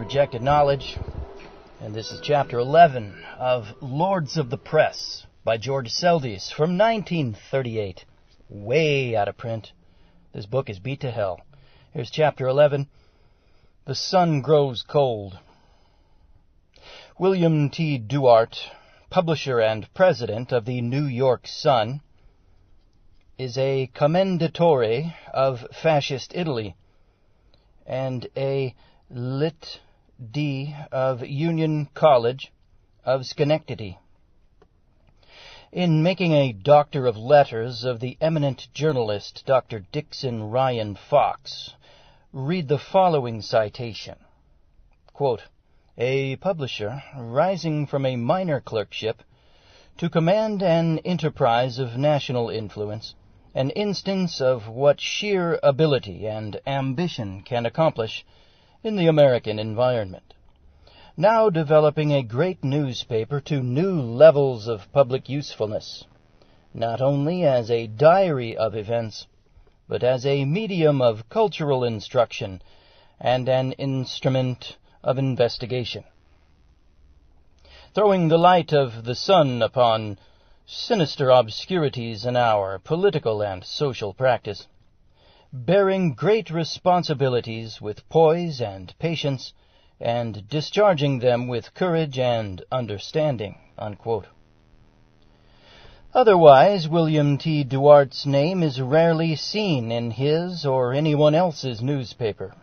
Rejected Knowledge, and this is Chapter 11 of Lords of the Press by George Seldes from 1938. Way out of print. This book is beat to hell. Here's Chapter 11, The Sun Grows Cold. William T. Duart, publisher and president of the New York Sun, is a commendatore of fascist Italy and a Lit. D. of Union College of Schenectady. In making a Doctor of Letters of the eminent journalist Dr. Dixon Ryan Fox, read the following citation. Quote, "A publisher rising from a minor clerkship to command an enterprise of national influence, an instance of what sheer ability and ambition can accomplish in the American environment. Now developing a great newspaper to new levels of public usefulness, not only as a diary of events, but as a medium of cultural instruction and an instrument of investigation. Throwing the light of the sun upon sinister obscurities in our political and social practice, bearing great responsibilities with poise and patience, and discharging them with courage and understanding." Unquote. Otherwise, William T. Duart's name is rarely seen in his or anyone else's newspaper.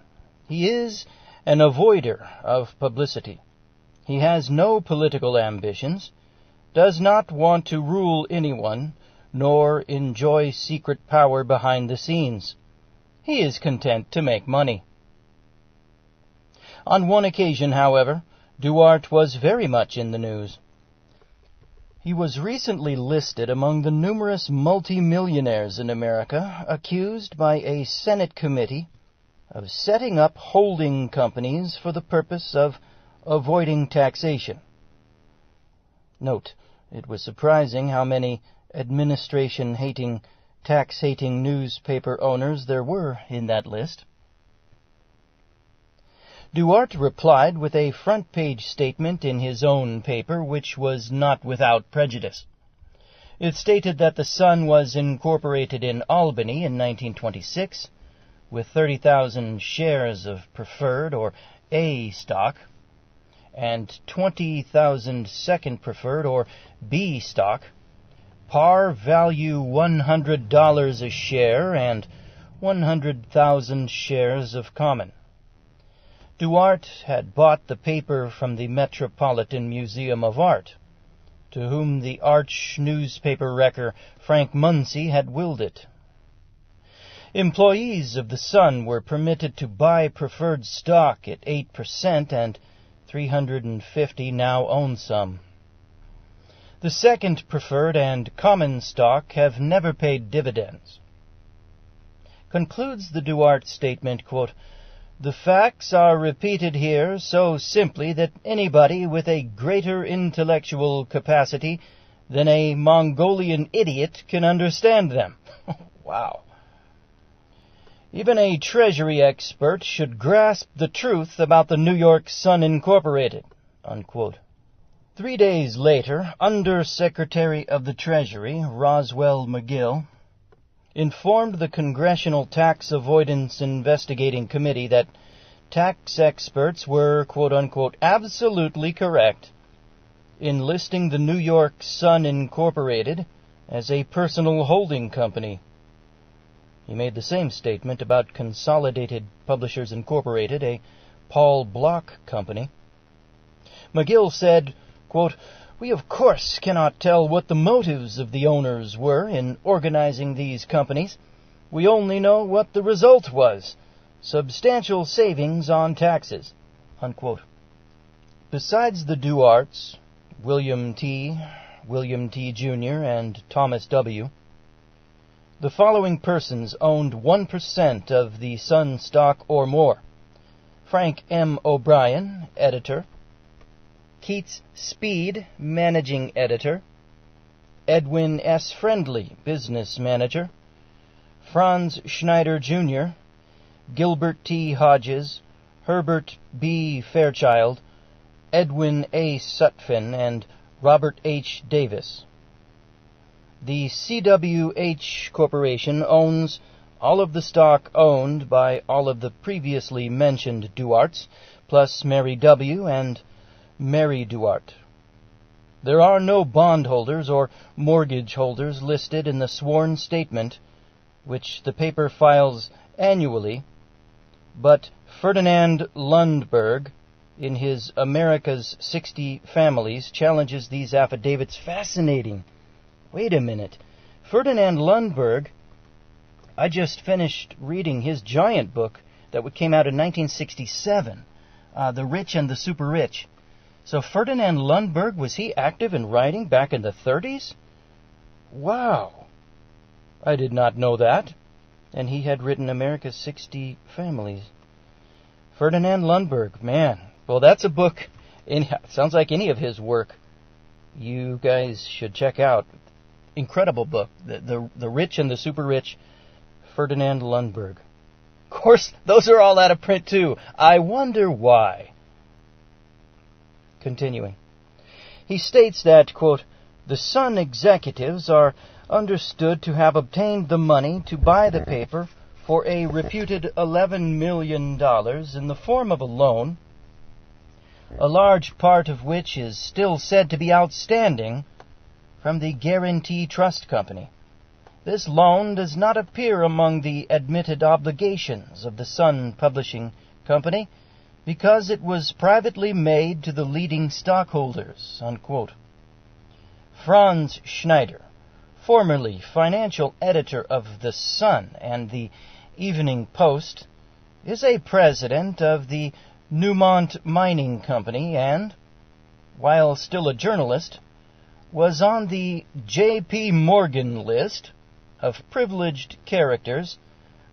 He is an avoider of publicity. He has no political ambitions, does not want to rule anyone, nor enjoy secret power behind the scenes. He is content to make money. On one occasion, however, Duart was very much in the news. He was recently listed among the numerous multimillionaires in America accused by a Senate committee of setting up holding companies for the purpose of avoiding taxation. Note, it was surprising how many administration-hating, tax-hating newspaper owners there were in that list. Duart replied with a front-page statement in his own paper, which was not without prejudice. It stated that the Sun was incorporated in Albany in 1926 with 30,000 shares of preferred or A stock and 20,000 second preferred or B stock, par value $100 a share, and 100,000 shares of common. Duart had bought the paper from the Metropolitan Museum of Art, to whom the arch newspaper wrecker Frank Munsey had willed it. Employees of the Sun were permitted to buy preferred stock at 8%, and 350 now own some. The second preferred and common stock have never paid dividends. Concludes the Duart statement, quote, "The facts are repeated here so simply that anybody with a greater intellectual capacity than a Mongolian idiot can understand them." Wow. "Even a Treasury expert should grasp the truth about the New York Sun Incorporated." Unquote. 3 days later, Under-Secretary of the Treasury, Roswell McGill, informed the Congressional Tax Avoidance Investigating Committee that tax experts were, quote-unquote, absolutely correct in listing the New York Sun Incorporated as a personal holding company. He made the same statement about Consolidated Publishers Incorporated, a Paul Block company. McGill said, quote, "We of course cannot tell what the motives of the owners were in organizing these companies. We only know what the result was: substantial savings on taxes." Unquote. Besides the Duarts, William T., Jr., and Thomas W., the following persons owned 1% of the Sun stock or more: Frank M. O'Brien, editor; Keats Speed, managing editor; Edwin S. Friendly, business manager; Franz Schneider, Jr., Gilbert T. Hodges, Herbert B. Fairchild, Edwin A. Sutphin, and Robert H. Davis. The CWH Corporation owns all of the stock owned by all of the previously mentioned Duarts, plus Mary W. and Mary Duart. There are no bondholders or mortgage holders listed in the sworn statement, which the paper files annually, but Ferdinand Lundberg, in his America's 60 Families, challenges these affidavits. Fascinating. Wait a minute. Ferdinand Lundberg, I just finished reading his giant book that came out in 1967, The Rich and the Super Rich. So Ferdinand Lundberg, was he active in writing back in the 30s? Wow. I did not know that. And he had written America's 60 Families. Ferdinand Lundberg, man. Well, that's a book. Sounds like any of his work you guys should check out. Incredible book. The Rich and the Super Rich, Ferdinand Lundberg. Of course, those are all out of print too. I wonder why. Continuing. He states that, quote, the Sun executives are understood to have obtained the money to buy the paper for a reputed $11 million in the form of a loan, a large part of which is still said to be outstanding from the Guarantee Trust Company. This loan does not appear among the admitted obligations of the Sun Publishing Company because it was privately made to the leading stockholders, unquote. Franz Schneider, formerly financial editor of The Sun and the Evening Post, is a president of the Newmont Mining Company and, while still a journalist, was on the J.P. Morgan list of privileged characters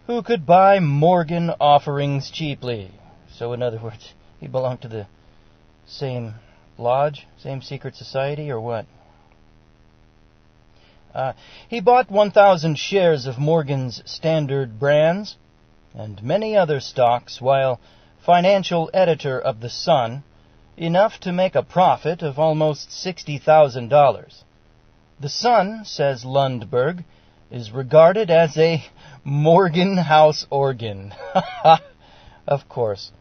who could buy Morgan offerings cheaply. So, in other words, he belonged to the same lodge, same secret society, or what? He bought 1,000 shares of Morgan's Standard Brands and many other stocks while financial editor of The Sun, enough to make a profit of almost $60,000. The Sun, says Lundberg, is regarded as a Morgan house organ. Of course.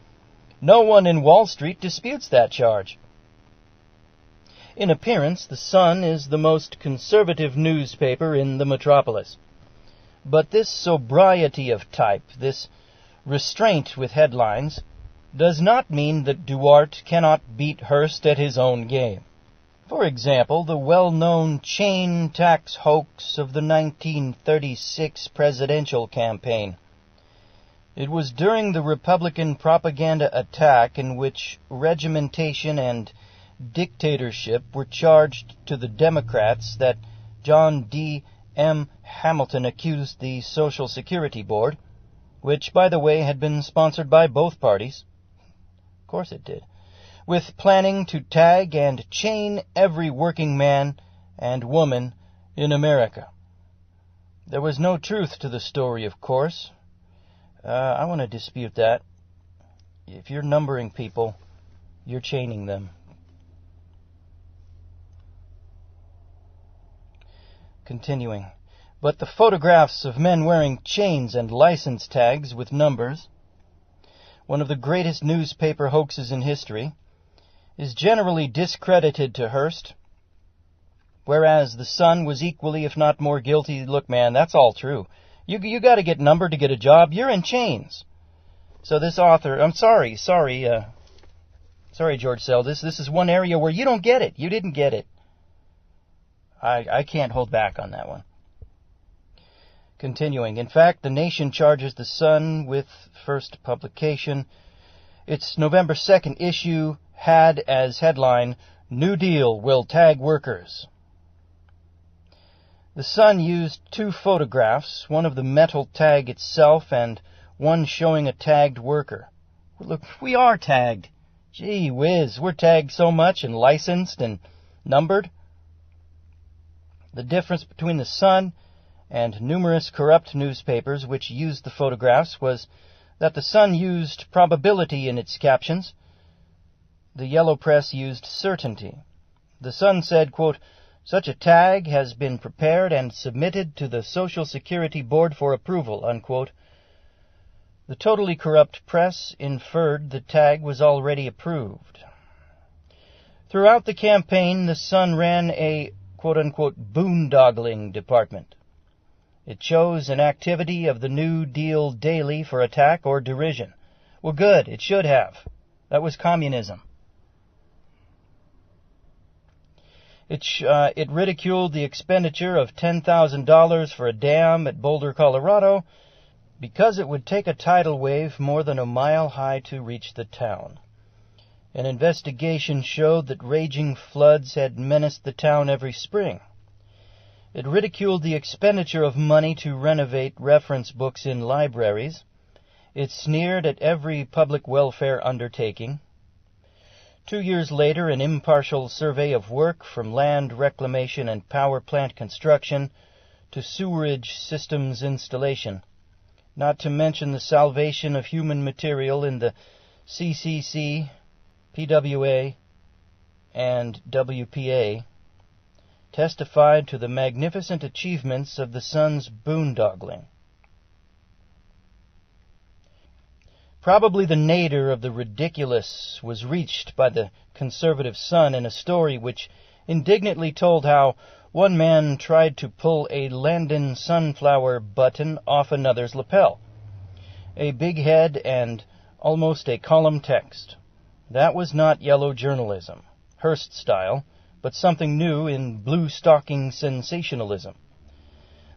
No one in Wall Street disputes that charge. In appearance, The Sun is the most conservative newspaper in the metropolis. But this sobriety of type, this restraint with headlines, does not mean that Duart cannot beat Hearst at his own game. For example, the well-known chain tax hoax of the 1936 presidential campaign. It was during the Republican propaganda attack in which regimentation and dictatorship were charged to the Democrats that John D. M. Hamilton accused the Social Security Board, which, by the way, had been sponsored by both parties, of course it did, with planning to tag and chain every working man and woman in America. There was no truth to the story, of course. I want to dispute that. If you're numbering people, you're chaining them. Continuing. But the photographs of men wearing chains and license tags with numbers, one of the greatest newspaper hoaxes in history, is generally discredited to Hearst, whereas The Sun was equally, if not more guilty. Look, man, that's all true. You got to get numbered to get a job. You're in chains. So this author, I'm sorry, George Sell. This is one area where you don't get it. You didn't get it. I can't hold back on that one. Continuing. In fact, The Nation charges The Sun with first publication. Its November 2nd issue had as headline, New Deal Will Tag Workers. The Sun used two photographs, one of the metal tag itself and one showing a tagged worker. Look, we are tagged. Gee whiz, we're tagged so much and licensed and numbered. The difference between The Sun and numerous corrupt newspapers which used the photographs was that the Sun used probability in its captions. The yellow press used certainty. The Sun said, quote, "Such a tag has been prepared and submitted to the Social Security Board for approval," unquote. The totally corrupt press inferred the tag was already approved. Throughout the campaign, the Sun ran a quote-unquote boondoggling department. It chose an activity of the New Deal daily for attack or derision. Well, good, it should have. That was communism. It ridiculed the expenditure of $10,000 for a dam at Boulder, Colorado, because it would take a tidal wave more than a mile high to reach the town. An investigation showed that raging floods had menaced the town every spring. It ridiculed the expenditure of money to renovate reference books in libraries. It sneered at every public welfare undertaking. 2 years later, an impartial survey of work from land reclamation and power plant construction to sewerage systems installation, not to mention the salvation of human material in the CCC, PWA, and WPA, testified to the magnificent achievements of the Sun's boondoggling. Probably the nadir of the ridiculous was reached by the conservative Sun in a story which indignantly told how one man tried to pull a Landon sunflower button off another's lapel. A big head and almost a column text. That was not yellow journalism, Hearst style, but something new in blue-stocking sensationalism.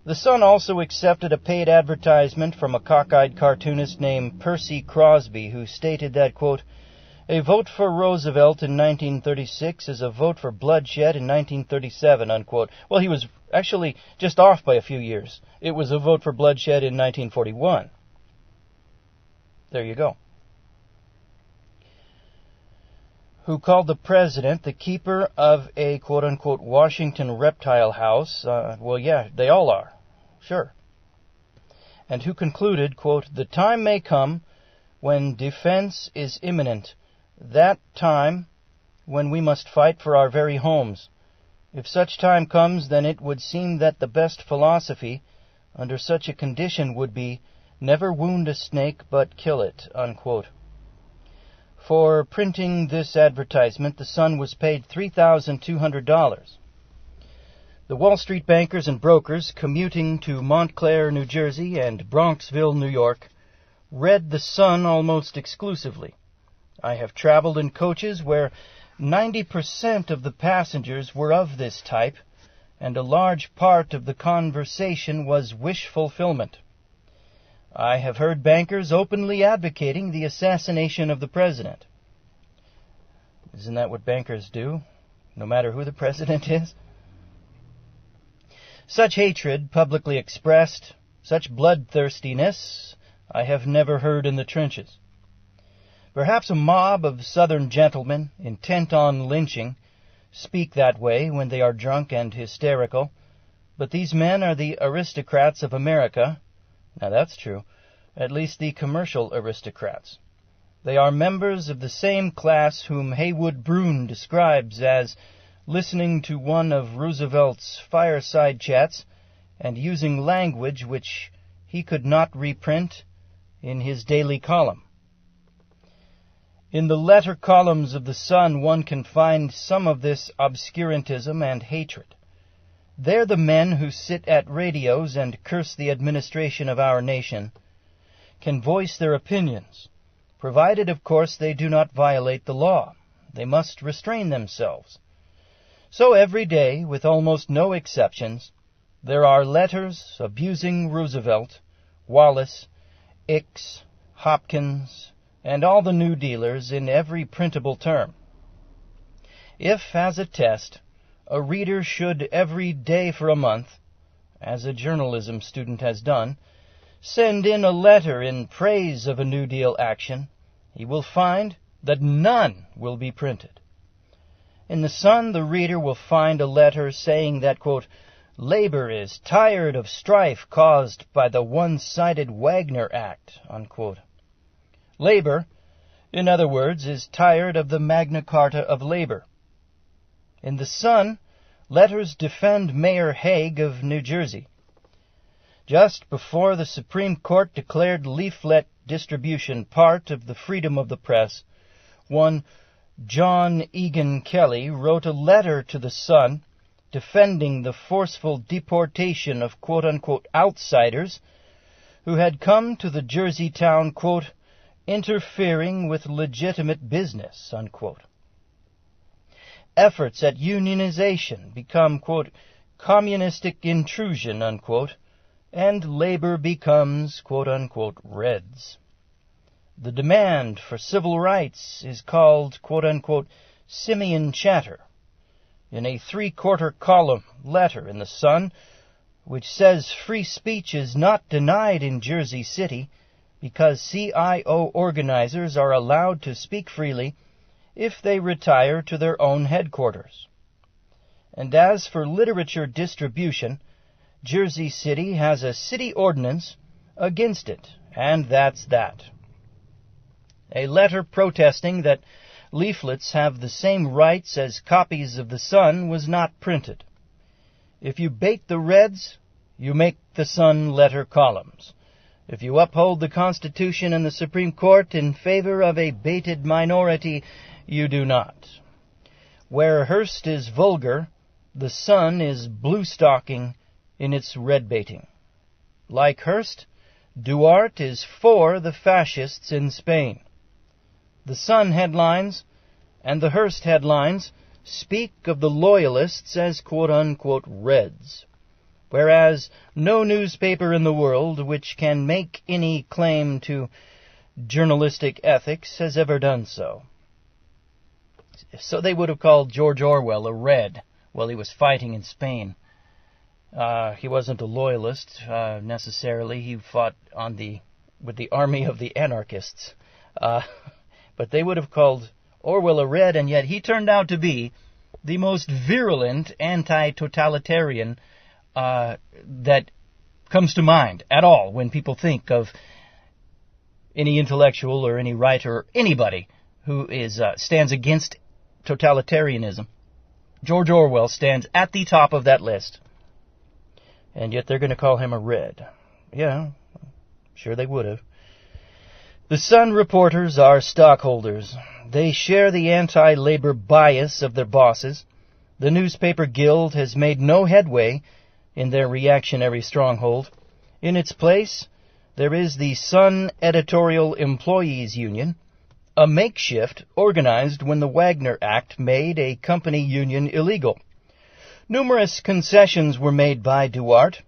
The Sun also accepted a paid advertisement from a cockeyed cartoonist named Percy Crosby, who stated that, quote, "A vote for Roosevelt in 1936 is a vote for bloodshed in 1937, unquote." Well, he was actually just off by a few years. It was a vote for bloodshed in 1941. There you go. Who called the president the keeper of a quote-unquote Washington reptile house. Well, yeah, they all are. Sure. And who concluded, quote, "The time may come when defense is imminent, that time when we must fight for our very homes. If such time comes, then it would seem that the best philosophy under such a condition would be, never wound a snake but kill it," unquote. For printing this advertisement, the Sun was paid $3,200. The Wall Street bankers and brokers commuting to Montclair, New Jersey, and Bronxville, New York, read the Sun almost exclusively. I have traveled in coaches where 90% of the passengers were of this type, and a large part of the conversation was wish fulfillment. I have heard bankers openly advocating the assassination of the president. Isn't that what bankers do, no matter who the president is? Such hatred publicly expressed, such bloodthirstiness, I have never heard in the trenches. Perhaps a mob of Southern gentlemen, intent on lynching, speak that way when they are drunk and hysterical, but these men are the aristocrats of America. Now that's true, at least the commercial aristocrats. They are members of the same class whom Haywood Broun describes as listening to one of Roosevelt's fireside chats and using language which he could not reprint in his daily column. In the letter columns of the Sun one can find some of this obscurantism and hatred. They're the men who sit at radios and curse the administration of our nation, can voice their opinions, provided, of course, they do not violate the law. They must restrain themselves. So every day, with almost no exceptions, there are letters abusing Roosevelt, Wallace, Ix, Hopkins, and all the New Dealers in every printable term. If, as a test, a reader should every day for a month, as a journalism student has done, send in a letter in praise of a New Deal action, he will find that none will be printed. In the Sun, the reader will find a letter saying that, quote, "Labor is tired of strife caused by the one-sided Wagner Act," unquote. Labor, in other words, is tired of the Magna Carta of labor. In the Sun, letters defend Mayor Haig of New Jersey. Just before the Supreme Court declared leaflet distribution part of the freedom of the press, one John Egan Kelly wrote a letter to the Sun defending the forceful deportation of quote-unquote outsiders who had come to the Jersey town, quote, interfering with legitimate business, unquote. Efforts at unionization become, quote, communistic intrusion, unquote, and labor becomes, quote-unquote, Reds. The demand for civil rights is called, quote-unquote, simian chatter. In a 3/4 column letter in the Sun, which says free speech is not denied in Jersey City because CIO organizers are allowed to speak freely if they retire to their own headquarters. And as for literature distribution, Jersey City has a city ordinance against it, and that's that. A letter protesting that leaflets have the same rights as copies of the Sun was not printed. If you bait the Reds, you make the Sun letter columns. If you uphold the Constitution and the Supreme Court in favor of a baited minority, you do not. Where Hearst is vulgar, the Sun is blue-stocking in its red-baiting. Like Hearst, Duarte is for the fascists in Spain. The Sun headlines and the Hearst headlines speak of the Loyalists as quote-unquote Reds, whereas no newspaper in the world which can make any claim to journalistic ethics has ever done so. So they would have called George Orwell a Red while he was fighting in Spain. He wasn't a loyalist necessarily. He fought with the army of the anarchists. But they would have called Orwell a Red, and yet he turned out to be the most virulent anti-totalitarian that comes to mind at all when people think of any intellectual or any writer or anybody who stands against totalitarianism. George Orwell stands at the top of that list. And yet they're going to call him a Red. Yeah, sure they would have. The Sun reporters are stockholders. They share the anti-labor bias of their bosses. The newspaper guild has made no headway in their reactionary stronghold. In its place, there is the Sun Editorial Employees Union, a makeshift organized when the Wagner Act made a company union illegal. Numerous concessions were made by Duarte,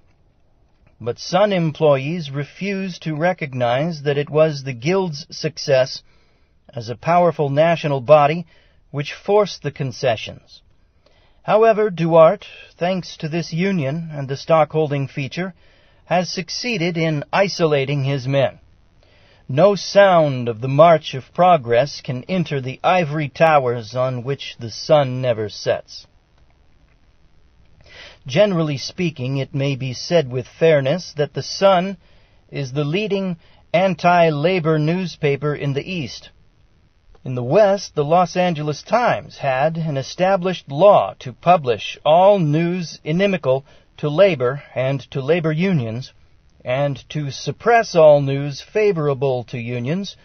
but Sun employees refused to recognize that it was the Guild's success as a powerful national body which forced the concessions. However, Duarte, thanks to this union and the stockholding feature, has succeeded in isolating his men. No sound of the March of Progress can enter the ivory towers on which the sun never sets. Generally speaking, it may be said with fairness that the Sun is the leading anti-labor newspaper in the East. In the West, the Los Angeles Times had an established law to publish all news inimical to labor and to labor unions, and to suppress all news favorable to unions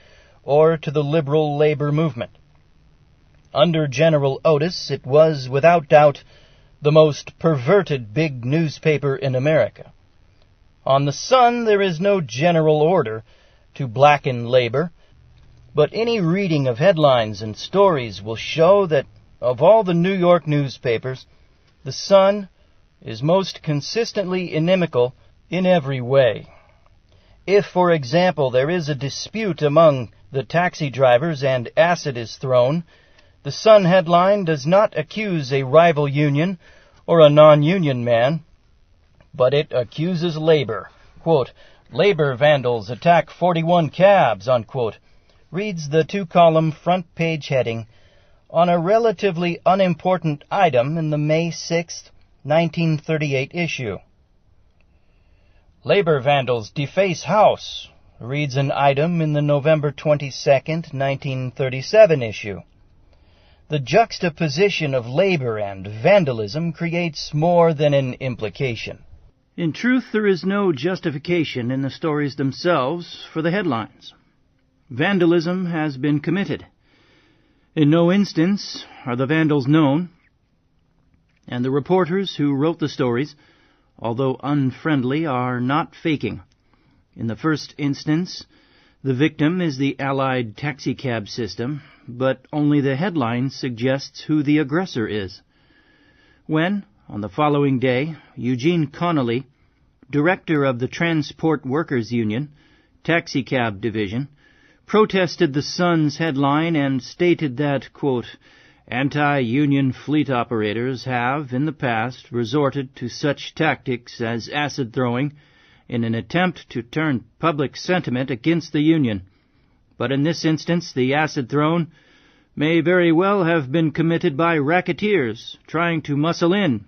or to the liberal labor movement. Under General Otis, it was, without doubt, the most perverted big newspaper in America. On the Sun, there is no general order to blacken labor, but any reading of headlines and stories will show that of all the New York newspapers, the Sun is most consistently inimical in every way. If, for example, there is a dispute among the taxi drivers and acid is thrown, the Sun headline does not accuse a rival union or a non-union man, but it accuses labor. Quote, "Labor vandals attack 41 cabs," unquote, reads the 2-column front page heading on a relatively unimportant item in the May 6, 1938 issue. "Labor vandals deface House," reads an item in the November 22nd, 1937 issue. The juxtaposition of labor and vandalism creates more than an implication. In truth, there is no justification in the stories themselves for the headlines. Vandalism has been committed. In no instance are the vandals known, and the reporters who wrote the stories, although unfriendly, are not faking. In the first instance, the victim is the Allied taxicab system, but only the headline suggests who the aggressor is. When, on the following day, Eugene Connolly, director of the Transport Workers Union, Taxicab Division, protested the Sun's headline and stated that, quote, anti-union fleet operators have, in the past, resorted to such tactics as acid throwing in an attempt to turn public sentiment against the union. But in this instance, the acid thrown may very well have been committed by racketeers trying to muscle in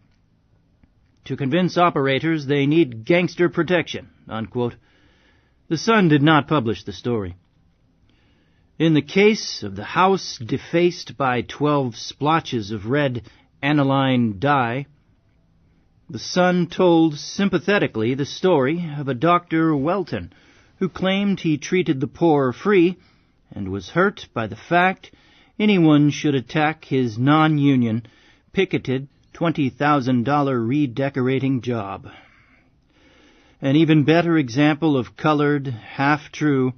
to convince operators they need gangster protection, unquote. The Sun did not publish the story. In the case of the house defaced by 12 splotches of red aniline dye, the Sun told sympathetically the story of a Dr. Welton who claimed he treated the poor free and was hurt by the fact anyone should attack his non-union, picketed $20,000 redecorating job. An even better example of colored, half-true,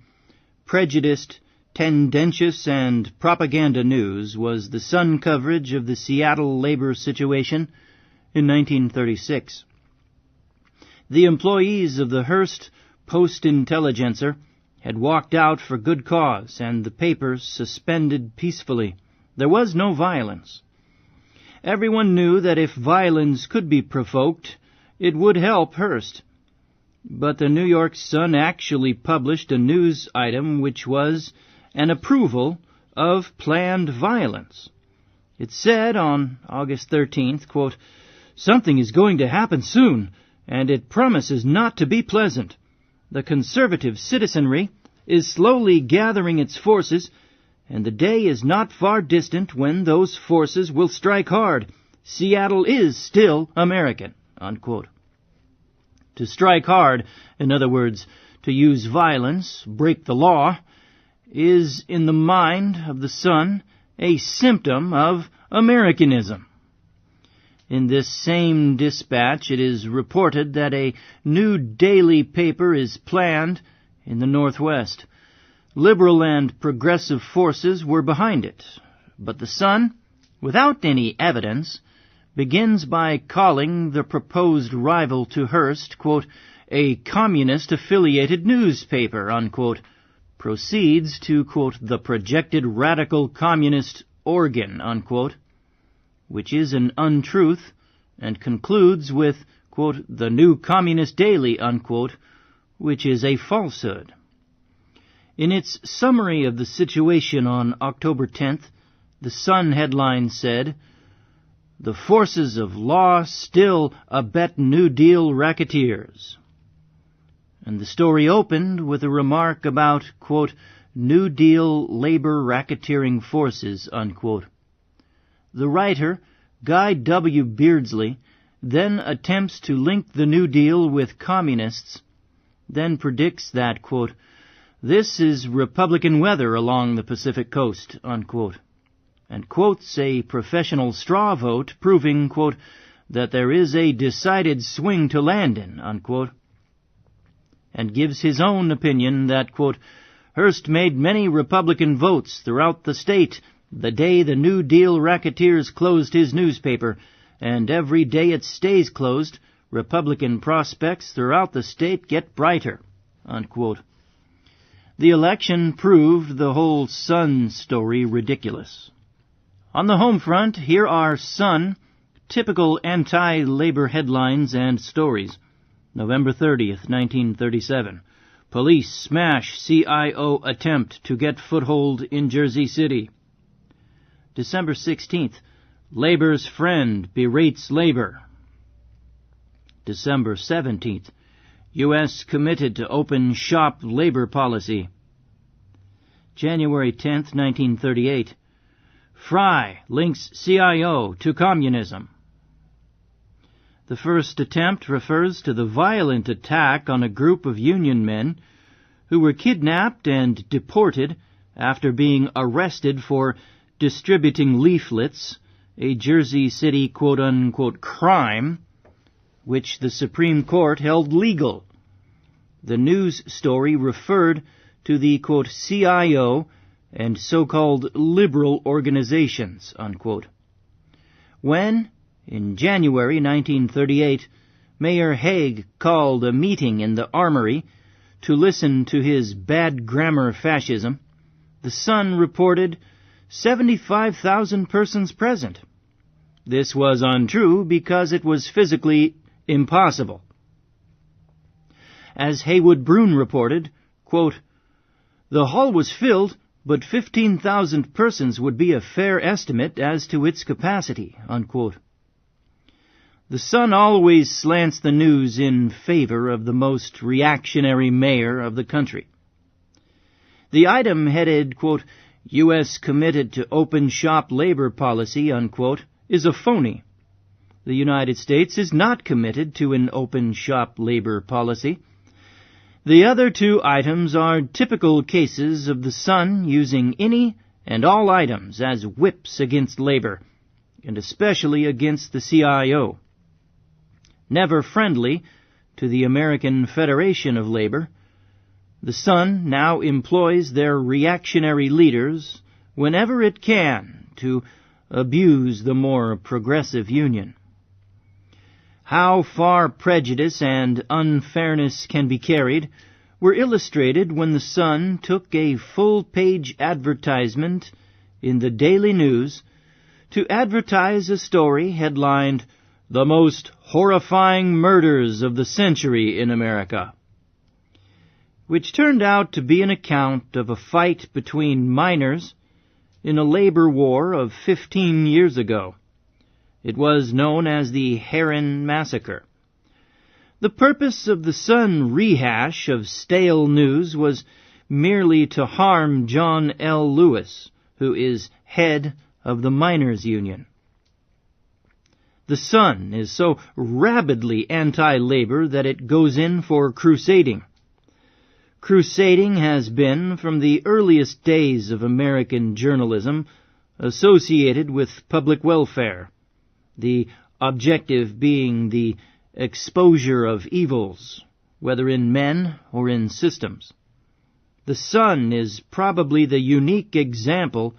prejudiced, tendentious, and propaganda news was the Sun coverage of the Seattle labor situation in 1936. The employees of the Hearst Post-Intelligencer had walked out for good cause, and the papers suspended peacefully. There was no violence. Everyone knew that if violence could be provoked, it would help Hearst. But the New York Sun actually published a news item which was an approval of planned violence. It said on August 13th, quote, something is going to happen soon, and it promises not to be pleasant. The conservative citizenry is slowly gathering its forces, and the day is not far distant when those forces will strike hard. Seattle is still American, unquote. To strike hard, in other words, to use violence, break the law, is, in the mind of the Sun, a symptom of Americanism. In this same dispatch, it is reported that a new daily paper is planned in the Northwest. Liberal and progressive forces were behind it, but the Sun, without any evidence, begins by calling the proposed rival to Hearst, quote, a communist-affiliated newspaper, unquote, proceeds to, quote, the projected radical communist organ, unquote, which is an untruth, and concludes with, quote, the new Communist Daily, unquote, which is a falsehood. In its summary of the situation on October 10th, the Sun headline said, the forces of law still abet New Deal racketeers. And the story opened with a remark about, quote, New Deal labor racketeering forces, unquote. The writer, Guy W. Beardsley, then attempts to link the New Deal with communists, then predicts that, quote, this is Republican weather along the Pacific Coast, unquote, and quotes a professional straw vote proving, quote, that there is a decided swing to Landon, unquote, and gives his own opinion that, quote, Hearst made many Republican votes throughout the state the day the New Deal racketeers closed his newspaper, and every day it stays closed, Republican prospects throughout the state get brighter, unquote. The election proved the whole Sun story ridiculous. On the home front, here are Sun, typical anti-labor headlines and stories. November 30th, 1937. Police smash CIO attempt to get foothold in Jersey City. December 16th. Labor's friend berates labor. December 17th. U.S. committed to open shop labor policy. January 10, 1938. Fry links CIO to communism. The first attempt refers to the violent attack on a group of Union men who were kidnapped and deported after being arrested for distributing leaflets, a Jersey City quote-unquote crime, which the Supreme Court held legal. The news story referred to the, quote, CIO and so-called liberal organizations, unquote. When, in January 1938, Mayor Haig called a meeting in the Armory to listen to his bad grammar fascism, the Sun reported 75,000 persons present. This was untrue because it was physically impossible. As Haywood Broun reported, quote, the hall was filled, but 15,000 persons would be a fair estimate as to its capacity, unquote. The Sun always slants the news in favor of the most reactionary mayor of the country. The item headed, quote, U.S. committed to open shop labor policy, unquote, is a phony. The United States is not committed to an open shop labor policy. The other two items are typical cases of the Sun using any and all items as whips against labor, and especially against the CIO. Never friendly to the American Federation of Labor, the Sun now employs their reactionary leaders whenever it can to abuse the more progressive Union. How far prejudice and unfairness can be carried were illustrated when the Sun took a full-page advertisement in the Daily News to advertise a story headlined, "The Most Horrifying Murders of the Century in America," which turned out to be an account of a fight between miners in a labor war of 15 years ago. It was known as the Heron Massacre. The purpose of the Sun rehash of stale news was merely to harm John L. Lewis, who is head of the Miners' Union. The Sun is so rabidly anti-labor that it goes in for crusading. Crusading has been, from the earliest days of American journalism, associated with public welfare, the objective being the exposure of evils, whether in men or in systems. The Sun is probably the unique example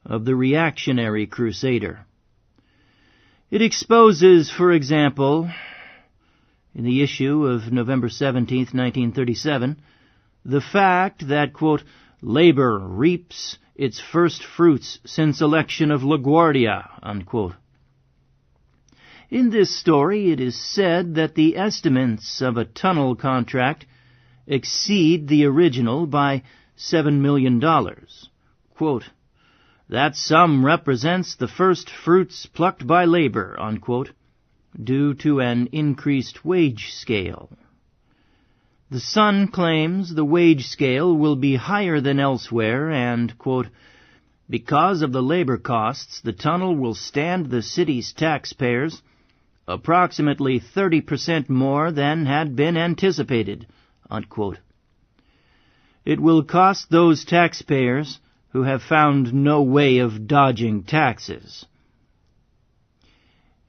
of the reactionary crusader. It exposes, for example, in the issue of November 17, 1937, the fact that, quote, labor reaps its first fruits since election of LaGuardia, unquote. In this story, it is said that the estimates of a tunnel contract exceed the original by $7 million. Quote, that sum represents the first fruits plucked by labor, unquote, due to an increased wage scale. The Sun claims the wage scale will be higher than elsewhere and, quote, because of the labor costs, the tunnel will stand the city's taxpayers approximately 30% more than had been anticipated, unquote. It will cost those taxpayers who have found no way of dodging taxes.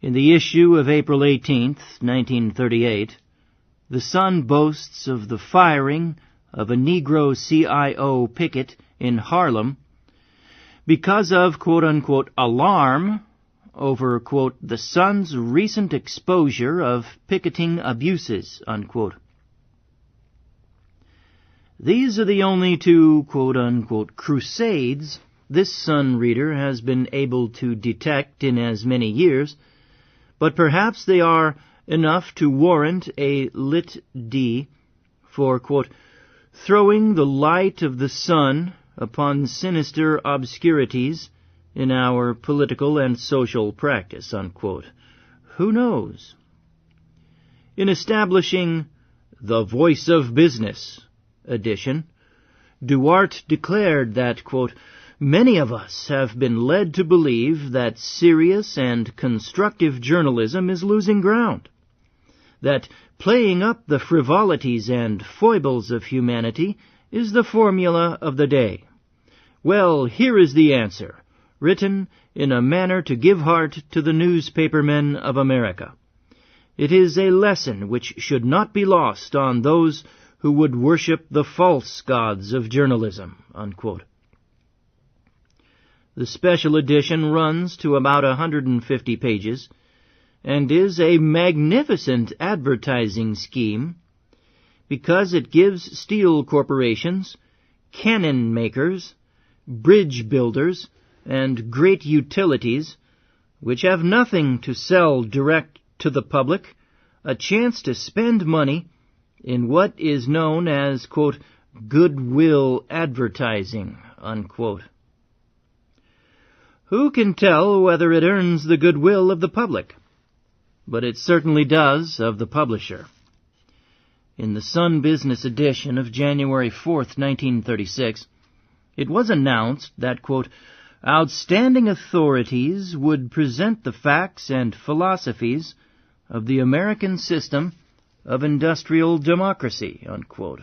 In the issue of April 18, 1938, the Sun boasts of the firing of a Negro CIO picket in Harlem because of, quote-unquote, alarm over, quote, the Sun's recent exposure of picketing abuses, unquote. These are the only two, quote-unquote, crusades this Sun reader has been able to detect in as many years, but perhaps they are enough to warrant a Lit D for, quote, throwing the light of the Sun upon sinister obscurities in our political and social practice, unquote. Who knows? In establishing The Voice of Business edition, Duarte declared that, quote, "Many of us have been led to believe that serious and constructive journalism is losing ground, that playing up the frivolities and foibles of humanity is the formula of the day. Well, here is the answer, written in a manner to give heart to the newspapermen of America. It is a lesson which should not be lost on those who would worship the false gods of journalism," unquote. The special edition runs to about 150 pages and is a magnificent advertising scheme because it gives steel corporations, cannon makers, bridge builders, and great utilities, which have nothing to sell direct to the public, a chance to spend money in what is known as, quote, goodwill advertising, unquote. Who can tell whether it earns the goodwill of the public? But it certainly does of the publisher. In the Sun Business edition of January 4th, 1936, it was announced that, quote, outstanding authorities would present the facts and philosophies of the American system of industrial democracy, unquote.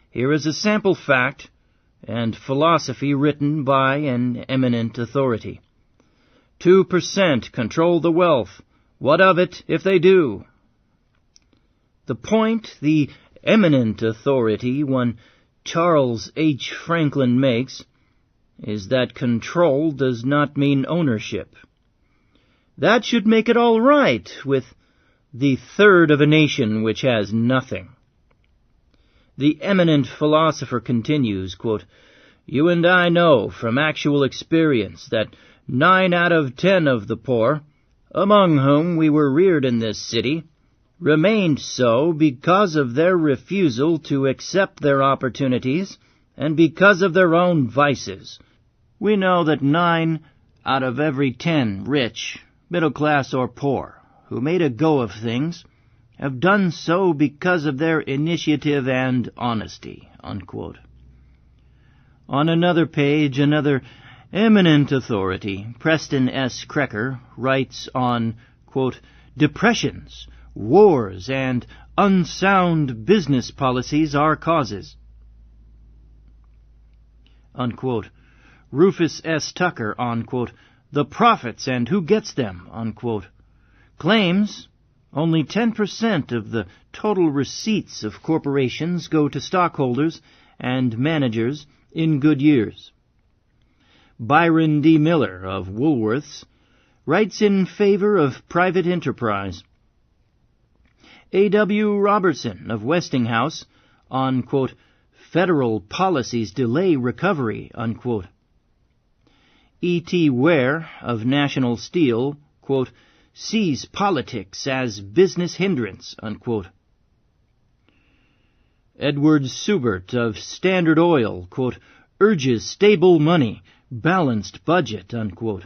Here is a sample fact and philosophy written by an eminent authority. 2% control the wealth. What of it if they do? The point the eminent authority, one Charles H. Franklin, makes is that control does not mean ownership. That should make it all right with the third of a nation which has nothing. The eminent philosopher continues, quote, you and I know from actual experience that 9 out of 10 of the poor, among whom we were reared in this city, remained so because of their refusal to accept their opportunities and because of their own vices. We know that 9 out of every 10 rich, middle class or poor, who made a go of things, have done so because of their initiative and honesty, unquote. On another page, another eminent authority, Preston S. Krecker, writes on, quote, depressions, wars, and unsound business policies are causes, unquote. Rufus S. Tucker on, quote, the profits and who gets them, unquote, claims only 10% of the total receipts of corporations go to stockholders and managers in good years. Byron D. Miller of Woolworths writes in favor of private enterprise. A.W. Robertson of Westinghouse on, quote, federal policies delay recovery, unquote. E.T. Ware of National Steel, quote, sees politics as business hindrance, unquote. Edward Subert of Standard Oil, quote, urges stable money, balanced budget, unquote.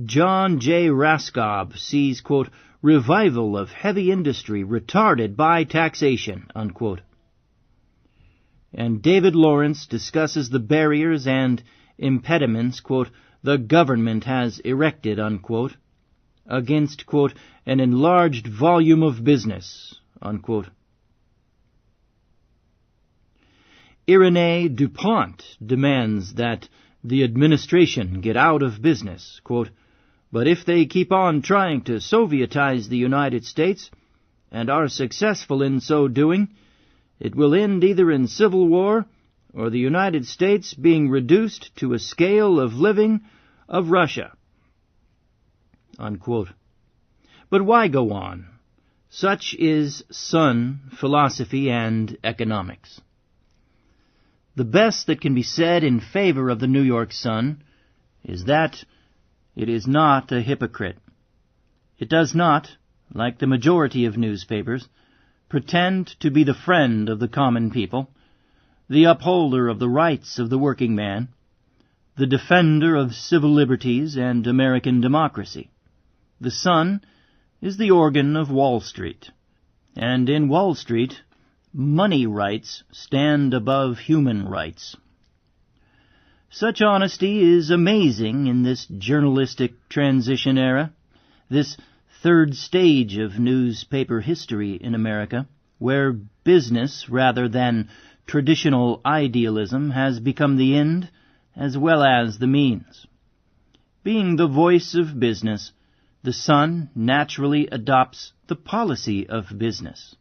John J. Raskob sees, quote, revival of heavy industry retarded by taxation, unquote. And David Lawrence discusses the barriers and impediments, quote, the government has erected, unquote, against, quote, an enlarged volume of business, unquote. Irénée DuPont demands that the administration get out of business, quote, but if they keep on trying to Sovietize the United States and are successful in so doing, it will end either in civil war or the United States being reduced to a scale of living of Russia, unquote. But why go on? Such is Sun philosophy and economics. The best that can be said in favor of the New York Sun is that it is not a hypocrite. It does not, like the majority of newspapers, pretend to be the friend of the common people, the upholder of the rights of the working man, the defender of civil liberties and American democracy. The Sun is the organ of Wall Street. And in Wall Street, money rights stand above human rights. Such honesty is amazing in this journalistic transition era, this third stage of newspaper history in America, where business rather than traditional idealism has become the end as well as the means. Being the voice of business, the Sun naturally adopts the policy of business.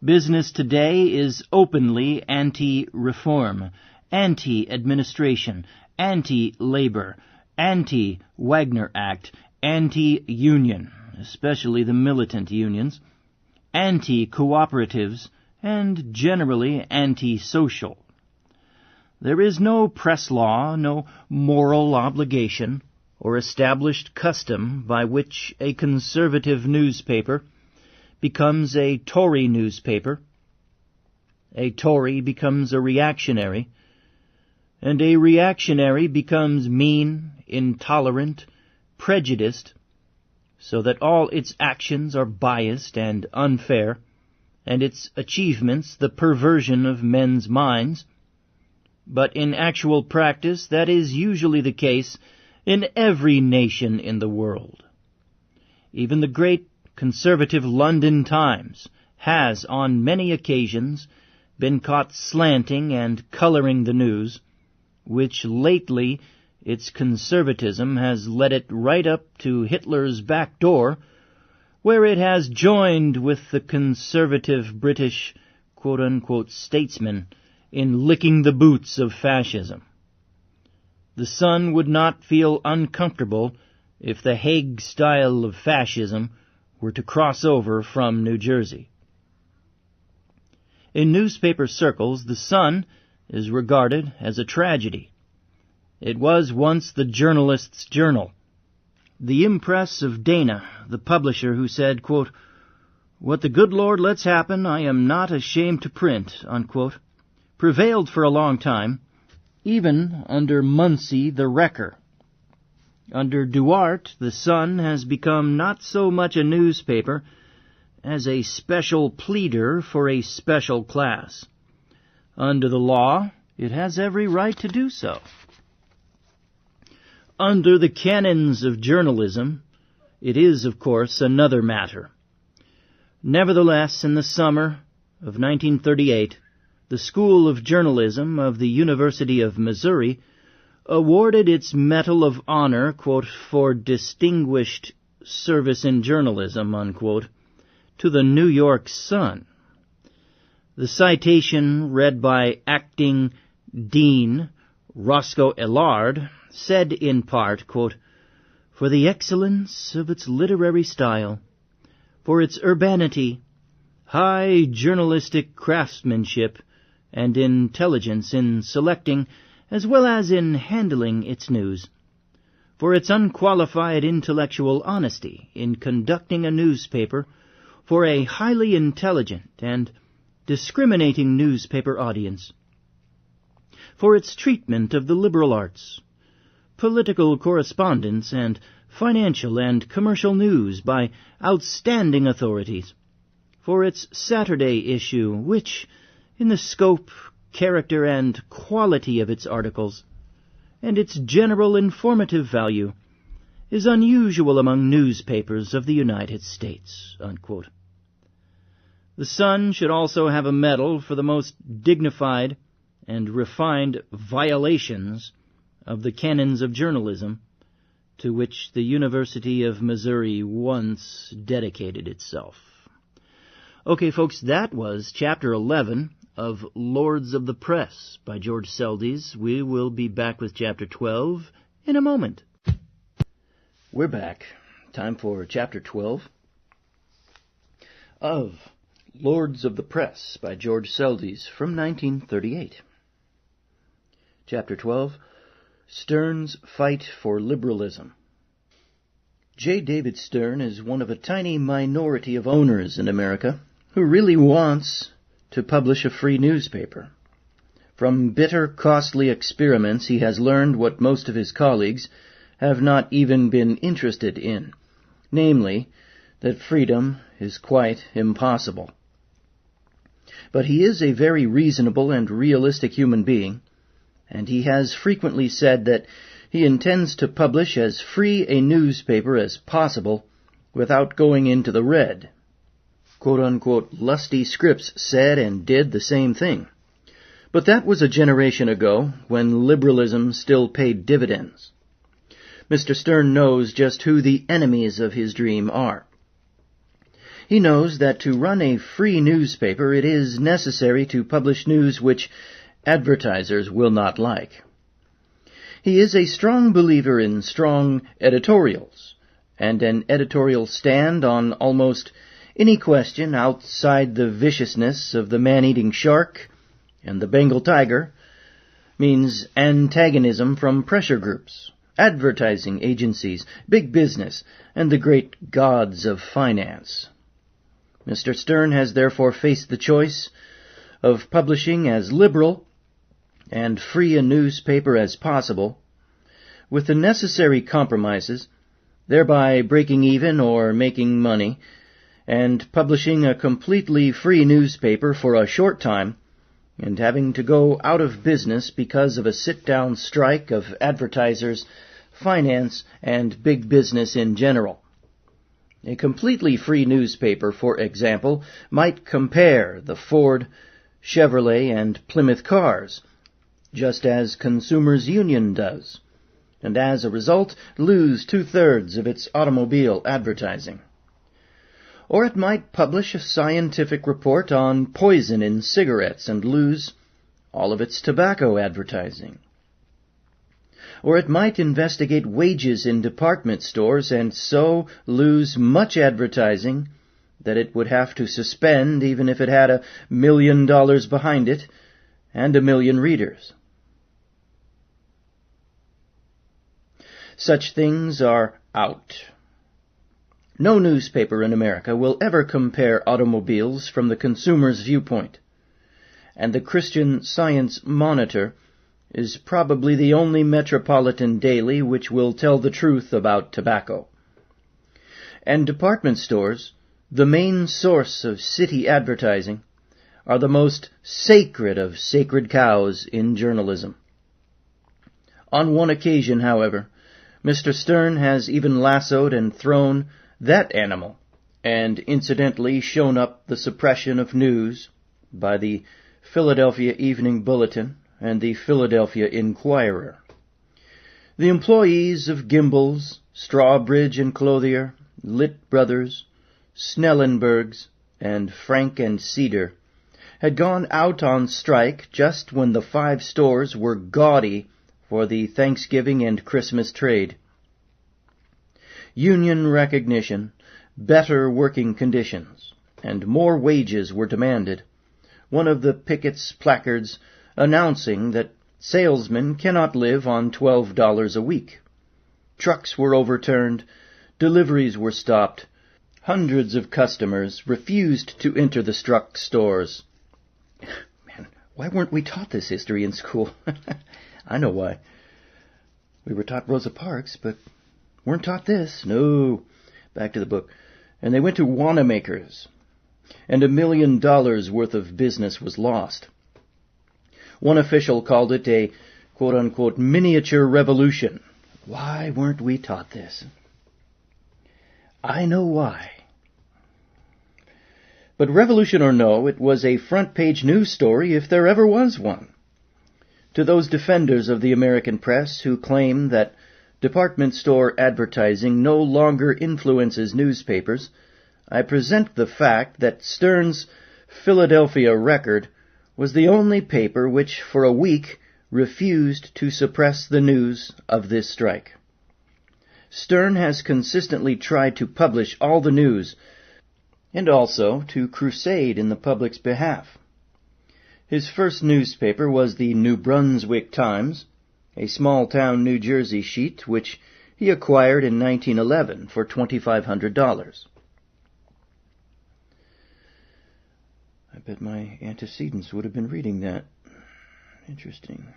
Business today is openly anti-reform, anti-administration, anti-labor, anti-Wagner Act, anti-union, especially the militant unions, anti-cooperatives, and generally anti-social. There is no press law, no moral obligation, or established custom by which a conservative newspaper becomes a Tory newspaper, a Tory becomes a reactionary, and a reactionary becomes mean, intolerant, prejudiced, so that all its actions are biased and unfair, and its achievements the perversion of men's minds. But in actual practice, that is usually the case in every nation in the world. Even the great conservative London Times has, on many occasions, been caught slanting and coloring the news, which lately its conservatism has led it right up to Hitler's back door, where it has joined with the conservative British quote-unquote statesmen in licking the boots of fascism. The Sun would not feel uncomfortable if the Hague style of fascism were to cross over from New Jersey. In newspaper circles, the Sun is regarded as a tragedy. It was once the journalist's journal. The impress of Dana, the publisher, who said, quote, "What the good Lord lets happen, I am not ashamed to print," unquote, prevailed for a long time, even under Munsey the Wrecker. Under Duarte, the Sun has become not so much a newspaper as a special pleader for a special class. Under the law, it has every right to do so. Under the canons of journalism, it is, of course, another matter. Nevertheless, in the summer of 1938, the School of Journalism of the University of Missouri awarded its Medal of Honor, quote, "for distinguished service in journalism," unquote, to the New York Sun. The citation, read by acting Dean Roscoe Ellard, said in part, quote, "for the excellence of its literary style, for its urbanity, high journalistic craftsmanship, and intelligence in selecting as well as in handling its news, for its unqualified intellectual honesty in conducting a newspaper for a highly intelligent and discriminating newspaper audience, for its treatment of the liberal arts, political correspondence, and financial and commercial news by outstanding authorities, for its Saturday issue, which, in the scope, character, and quality of its articles, and its general informative value, is unusual among newspapers of the United States," unquote. The Sun should also have a medal for the most dignified and refined violations of the canons of journalism to which the University of Missouri once dedicated itself. Okay, folks, that was Chapter 11 of Lords of the Press by George Seldes. We will be back with Chapter 12 in a moment. We're back. Time for Chapter 12 of Lords of the Press by George Seldes from 1938. Chapter 12, Stern's Fight for Liberalism. J. David Stern is one of a tiny minority of owners in America who really wants to publish a free newspaper. From bitter, costly experiments, he has learned what most of his colleagues have not even been interested in, namely, that freedom is quite impossible. But he is a very reasonable and realistic human being, and he has frequently said that he intends to publish as free a newspaper as possible without going into the red. Quote-unquote, Lusty Scripps said and did the same thing. But that was a generation ago, when liberalism still paid dividends. Mr. Stern knows just who the enemies of his dream are. He knows that to run a free newspaper it is necessary to publish news which advertisers will not like. He is a strong believer in strong editorials, and an editorial stand on almost any question outside the viciousness of the man-eating shark and the Bengal tiger means antagonism from pressure groups, advertising agencies, big business, and the great gods of finance. Mr. Stern has therefore faced the choice of publishing as liberal and free a newspaper as possible, with the necessary compromises, thereby breaking even or making money, and publishing a completely free newspaper for a short time, and having to go out of business because of a sit-down strike of advertisers, finance, and big business in general. A completely free newspaper, for example, might compare the Ford, Chevrolet, and Plymouth cars, just as Consumers Union does, and as a result lose 2/3 of its automobile advertising. Or it might publish a scientific report on poison in cigarettes and lose all of its tobacco advertising. Or it might investigate wages in department stores and so lose much advertising that it would have to suspend even if it had $1 million behind it and 1 million readers. Such things are out. No newspaper in America will ever compare automobiles from the consumer's viewpoint, and the Christian Science Monitor is probably the only metropolitan daily which will tell the truth about tobacco. And department stores, the main source of city advertising, are the most sacred of sacred cows in journalism. On one occasion, however, Mr. Stern has even lassoed and thrown that animal, and incidentally shown up the suppression of news by the Philadelphia Evening Bulletin and the Philadelphia Inquirer. The employees of Gimbel's, Strawbridge and Clothier, Litt Brothers, Snellenbergs, and Frank and Cedar had gone out on strike just when the 5 stores were gaudy for the Thanksgiving and Christmas trade. Union recognition, better working conditions, and more wages were demanded. One of the pickets' placards announcing that salesmen cannot live on $12 a week. Trucks were overturned, deliveries were stopped, hundreds of customers refused to enter the struck stores. Man, why weren't we taught this history in school? I know why. We were taught Rosa Parks, but weren't taught this. No. Back to the book. And they went to Wanamaker's, and $1 million worth of business was lost. One official called it a, quote-unquote, miniature revolution. Why weren't we taught this? I know why. But revolution or no, it was a front-page news story if there ever was one. To those defenders of the American press who claim that department store advertising no longer influences newspapers, I present the fact that Stern's Philadelphia Record was the only paper which, for a week, refused to suppress the news of this strike. Stern has consistently tried to publish all the news, and also to crusade in the public's behalf. His first newspaper was the New Brunswick Times, a small-town New Jersey sheet which he acquired in 1911 for $2,500. I bet my antecedents would have been reading that. Interesting.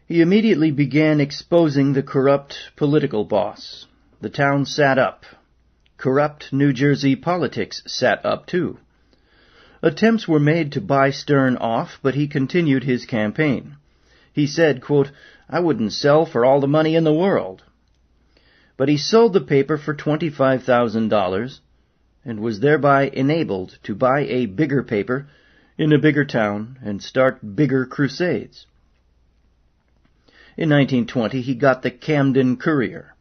He immediately began exposing the corrupt political boss, The town sat up. Corrupt New Jersey politics sat up, too. Attempts were made to buy Stern off, but he continued his campaign. He said, quote, "I wouldn't sell for all the money in the world." But he sold the paper for $25,000 and was thereby enabled to buy a bigger paper in a bigger town and start bigger crusades. In 1920, he got the Camden Courier.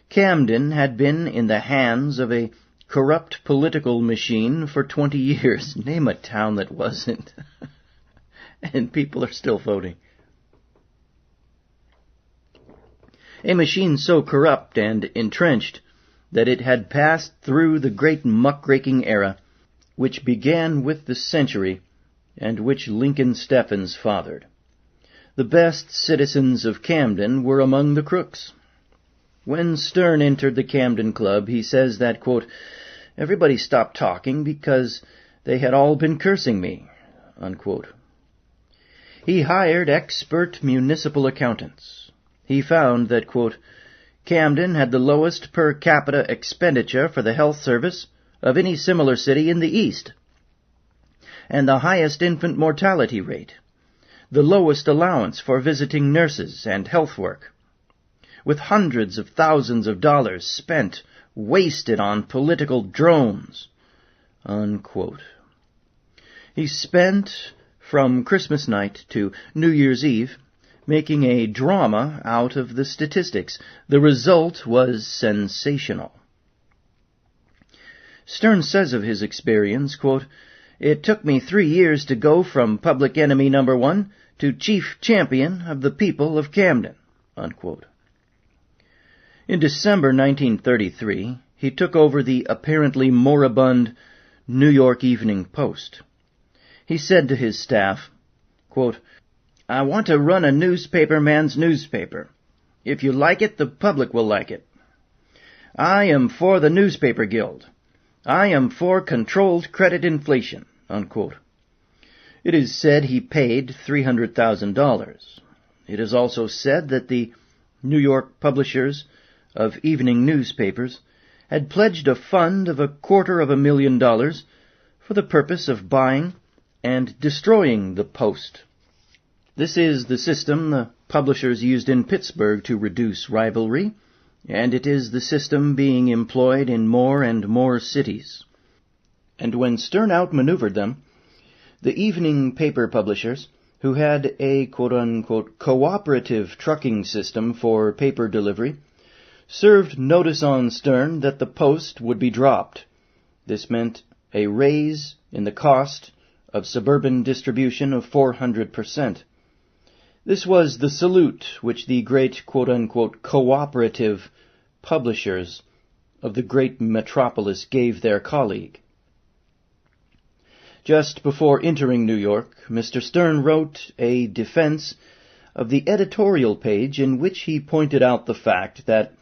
Camden had been in the hands of a corrupt political machine for 20 years. Name a town that wasn't. And people are still voting. A machine so corrupt and entrenched that it had passed through the great muckraking era which began with the century and which Lincoln Steffens fathered. The best citizens of Camden were among the crooks. When Stern entered the Camden Club, he says that, quote, "Everybody stopped talking because they had all been cursing me," unquote. He hired expert municipal accountants. He found that, quote, "Camden had the lowest per capita expenditure for the health service of any similar city in the East, and the highest infant mortality rate, the lowest allowance for visiting nurses and health work, with hundreds of thousands of dollars spent, wasted on political drones," unquote. He spent from Christmas night to New Year's Eve making a drama out of the statistics. The result was sensational. Stern says of his experience, quote, "It took me 3 years to go from public enemy number 1 to chief champion of the people of Camden," unquote. In December 1933, he took over the apparently moribund New York Evening Post. He said to his staff, quote, "I want to run a newspaper man's newspaper. If you like it, the public will like it. I am for the newspaper guild. I am for controlled credit inflation," unquote. It is said he paid $300,000. It is also said that the New York publishers of evening newspapers had pledged a fund of $250,000 for the purpose of buying and destroying the Post. This is the system the publishers used in Pittsburgh to reduce rivalry, and it is the system being employed in more and more cities. And when Stern outmaneuvered them, the evening paper publishers, who had a quote-unquote cooperative trucking system for paper delivery, served notice on Stern that the Post would be dropped. This meant a raise in the cost of suburban distribution of 400%. This was the salute which the great quote-unquote cooperative publishers of the great metropolis gave their colleague. Just before entering New York, Mr. Stern wrote a defense of the editorial page in which he pointed out the fact that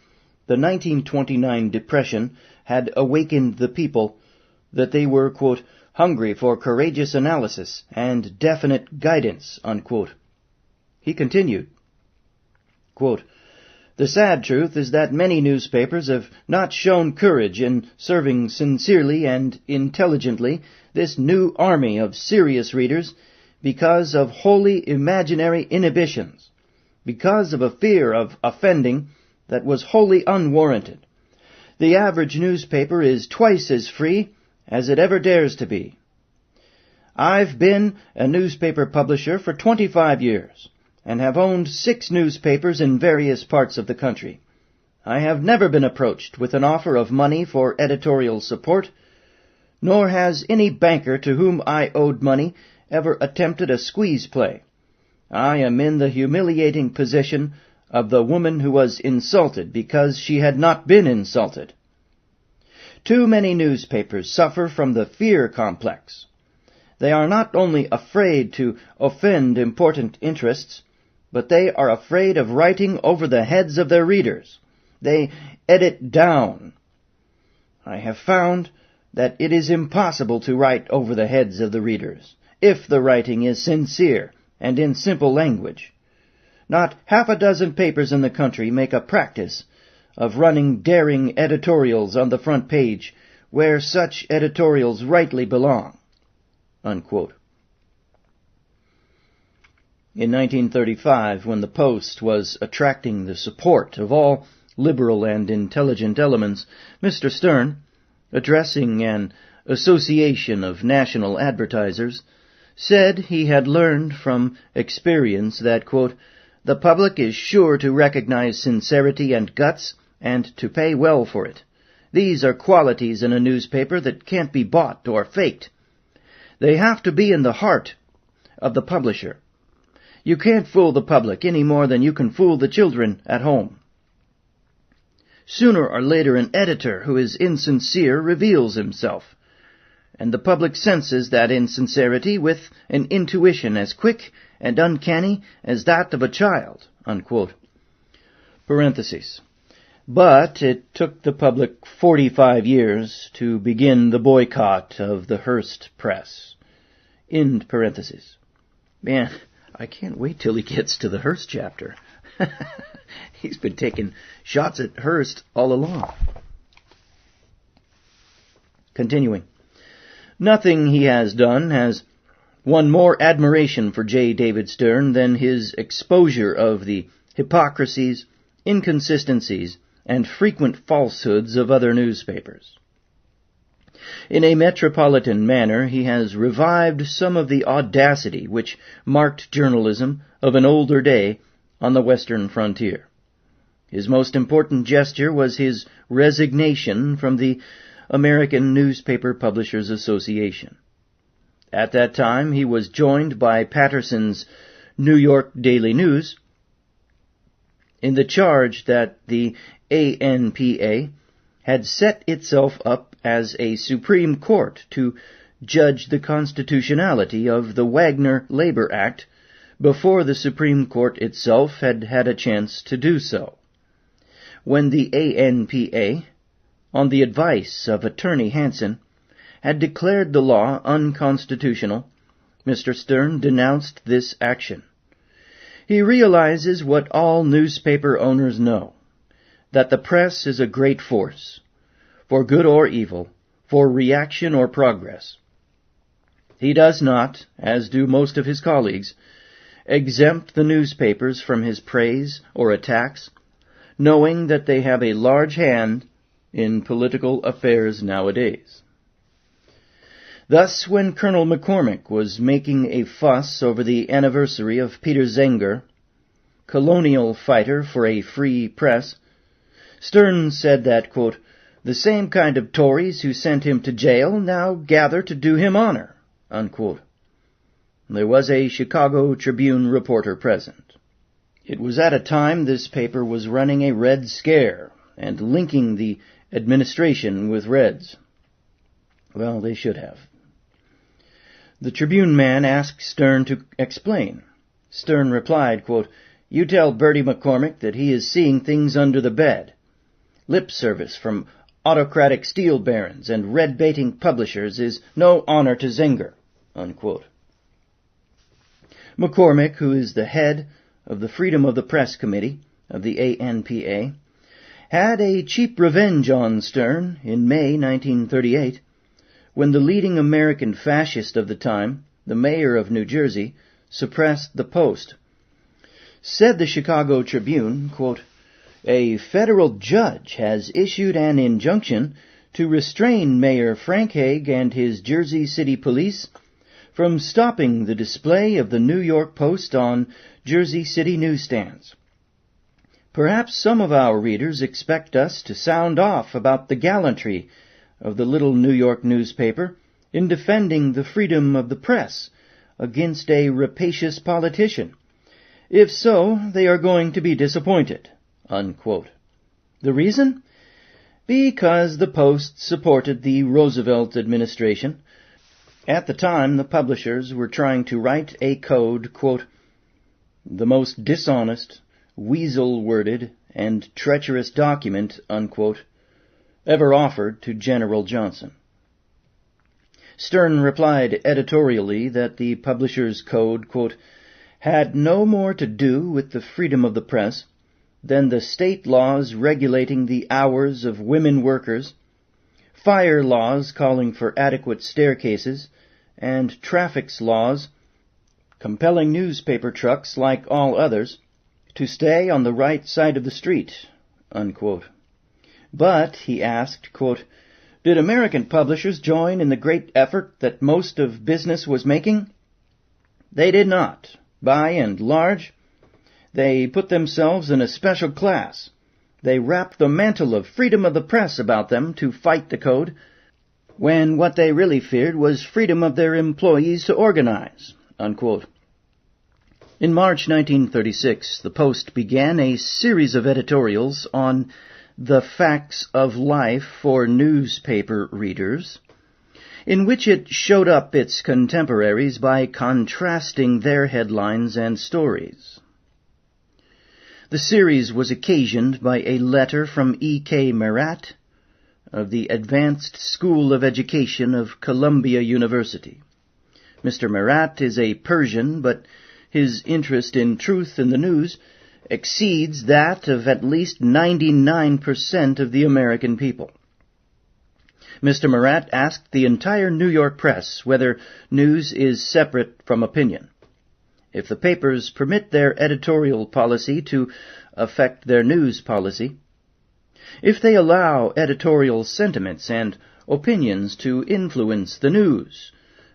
the 1929 Depression had awakened the people, that they were, quote, "hungry for courageous analysis and definite guidance," unquote. He continued, quote, "The sad truth is that many newspapers have not shown courage in serving sincerely and intelligently this new army of serious readers because of wholly imaginary inhibitions, because of a fear of offending that was wholly unwarranted. The average newspaper is twice as free as it ever dares to be. I've been a newspaper publisher for 25 years and have owned 6 newspapers in various parts of the country. I have never been approached with an offer of money for editorial support, nor has any banker to whom I owed money ever attempted a squeeze play. I am in the humiliating position of the woman who was insulted because she had not been insulted. Too many newspapers suffer from the fear complex. They are not only afraid to offend important interests, but they are afraid of writing over the heads of their readers. They edit down. I have found that it is impossible to write over the heads of the readers, if the writing is sincere and in simple language. Not half a dozen papers in the country make a practice of running daring editorials on the front page where such editorials rightly belong." Unquote. In 1935, when the Post was attracting the support of all liberal and intelligent elements, Mr. Stern, addressing an association of national advertisers, said he had learned from experience that, quote, "the public is sure to recognize sincerity and guts and to pay well for it. These are qualities in a newspaper that can't be bought or faked. They have to be in the heart of the publisher. You can't fool the public any more than you can fool the children at home. Sooner or later an editor who is insincere reveals himself, and the public senses that insincerity with an intuition as quick and uncanny as that of a child." Unquote. Parentheses. But it took the public 45 years to begin the boycott of the Hearst press. End parentheses. Man, I can't wait till he gets to the Hearst chapter. He's been taking shots at Hearst all along. Continuing. Nothing he has done has won more admiration for J. David Stern than his exposure of the hypocrisies, inconsistencies, and frequent falsehoods of other newspapers. In a metropolitan manner, he has revived some of the audacity which marked journalism of an older day on the western frontier. His most important gesture was his resignation from the American Newspaper Publishers Association. At that time, he was joined by Patterson's New York Daily News in the charge that the ANPA had set itself up as a Supreme Court to judge the constitutionality of the Wagner Labor Act before the Supreme Court itself had had a chance to do so. When the ANPA, on the advice of Attorney Hansen, had declared the law unconstitutional, Mr. Stern denounced this action. He realizes what all newspaper owners know, that the press is a great force, for good or evil, for reaction or progress. He does not, as do most of his colleagues, exempt the newspapers from his praise or attacks, knowing that they have a large hand in political affairs nowadays. Thus, when Colonel McCormick was making a fuss over the anniversary of Peter Zenger, colonial fighter for a free press, Stern said that, quote, "the same kind of Tories who sent him to jail now gather to do him honor," unquote. There was a Chicago Tribune reporter present. It was at a time this paper was running a Red Scare and linking the administration with Reds. Well, they should have. The Tribune man asked Stern to explain. Stern replied, quote, "You tell Bertie McCormick that he is seeing things under the bed. Lip service from autocratic steel barons and red-baiting publishers is no honor to Zenger," unquote. McCormick, who is the head of the Freedom of the Press Committee of the ANPA, had a cheap revenge on Stern in May 1938, when the leading American fascist of the time, the mayor of New Jersey, suppressed the Post. Said the Chicago Tribune, quote, "A federal judge has issued an injunction to restrain Mayor Frank Hague and his Jersey City police from stopping the display of the New York Post on Jersey City newsstands. Perhaps some of our readers expect us to sound off about the gallantry of the little New York newspaper in defending the freedom of the press against a rapacious politician. If so, they are going to be disappointed," unquote. The reason? Because the Post supported the Roosevelt administration. At the time, the publishers were trying to write a code, quote, "the most dishonest, weasel-worded, and treacherous document," unquote, ever offered to General Johnson. Stern replied editorially that the publishers' code, quote, "had no more to do with the freedom of the press than the state laws regulating the hours of women workers, fire laws calling for adequate staircases, and traffic laws compelling newspaper trucks, like all others, to stay on the right side of the street," unquote. But, he asked, quote, "Did American publishers join in the great effort that most of business was making? They did not. By and large, they put themselves in a special class. They wrapped the mantle of freedom of the press about them to fight the code, when what they really feared was freedom of their employees to organize," unquote. In March 1936, the Post began a series of editorials on the facts of life for newspaper readers, in which it showed up its contemporaries by contrasting their headlines and stories. The series was occasioned by a letter from E.K. Marat of the Advanced School of Education of Columbia University. Mr. Marat is a Persian, but his interest in truth in the news exceeds that of at least 99% of the American people. Mr. Marat asked the entire New York press whether news is separate from opinion. If the papers permit their editorial policy to affect their news policy, if they allow editorial sentiments and opinions to influence the news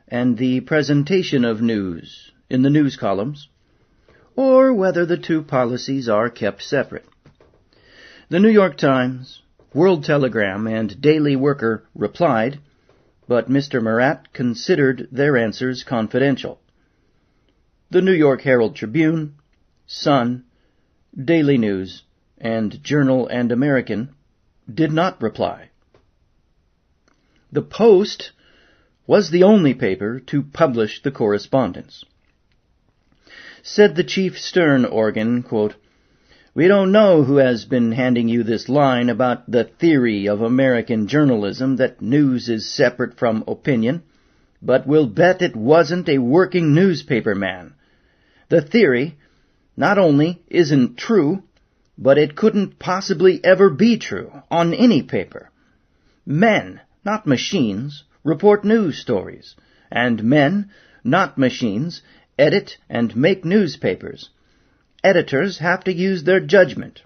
and the presentation of news in the news columns, or whether the two policies are kept separate. The New York Times, World Telegram, and Daily Worker replied, but Mr. Marat considered their answers confidential. The New York Herald Tribune, Sun, Daily News, and Journal and American did not reply. The Post was the only paper to publish the correspondence. Said the chief Stern organ, quote, "We don't know who has been handing you this line about the theory of American journalism that news is separate from opinion, but we'll bet it wasn't a working newspaper man. The theory not only isn't true, but it couldn't possibly ever be true on any paper. Men, not machines, report news stories, and men, not machines, edit and make newspapers. Editors have to use their judgment.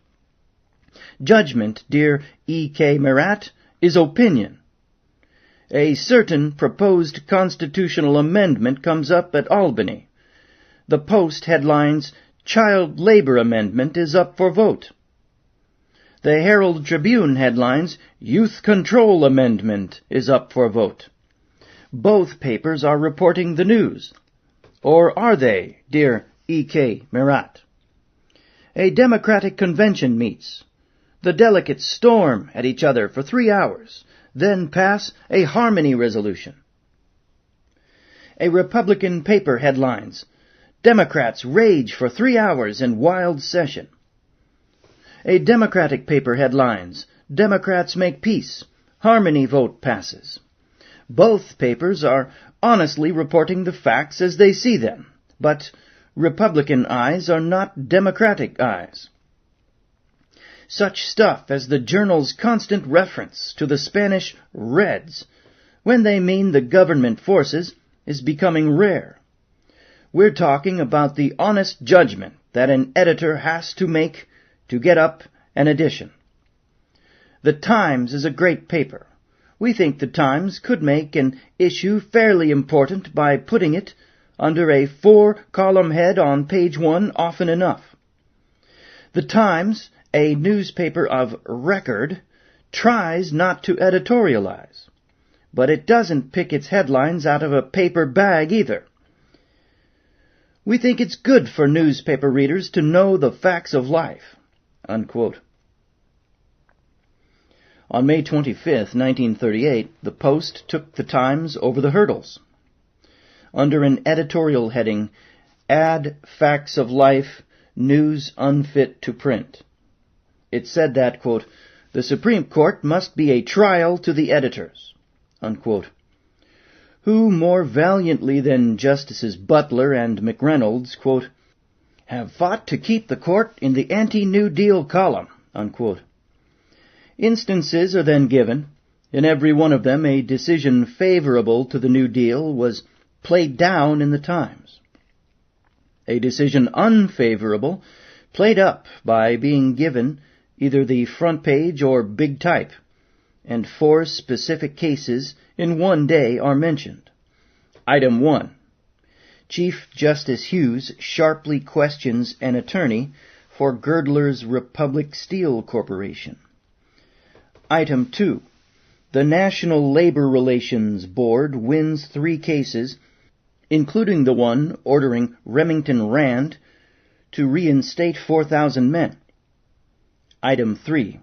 Judgment, dear E.K. Marat, is opinion. A certain proposed constitutional amendment comes up at Albany. The Post headlines, 'Child Labor Amendment is up for vote.' The Herald Tribune headlines, 'Youth Control Amendment is up for vote.' Both papers are reporting the news. Or are they, dear E.K. Marat? A Democratic convention meets. The delegates storm at each other for 3 hours, then pass a harmony resolution. A Republican paper headlines, 'Democrats rage for 3 hours in wild session.' A Democratic paper headlines, 'Democrats make peace. Harmony vote passes.' Both papers are honestly reporting the facts as they see them, but Republican eyes are not Democratic eyes. Such stuff as the Journal's constant reference to the Spanish Reds, when they mean the government forces, is becoming rare. We're talking about the honest judgment that an editor has to make to get up an edition. The Times is a great paper. We think the Times could make an issue fairly important by putting it under a 4-column head on page 1 often enough. The Times, a newspaper of record, tries not to editorialize, but it doesn't pick its headlines out of a paper bag either. We think it's good for newspaper readers to know the facts of life." Unquote. On May 25, 1938, the Post took the Times over the hurdles. Under an editorial heading, "Add Facts of Life, News Unfit to Print," it said that, quote, "The Supreme Court must be a trial to the editors," unquote. Who more valiantly than Justices Butler and McReynolds, quote, have fought to keep the court in the anti-New Deal column, unquote. Instances are then given. In every one of them, a decision favorable to the New Deal was played down in the Times. A decision unfavorable played up by being given either the front page or big type, and 4 specific cases in one day are mentioned. Item 1. Chief Justice Hughes sharply questions an attorney for Girdler's Republic Steel Corporation. Item 2. The National Labor Relations Board wins 3 cases, including the one ordering Remington Rand to reinstate 4,000 men. Item 3.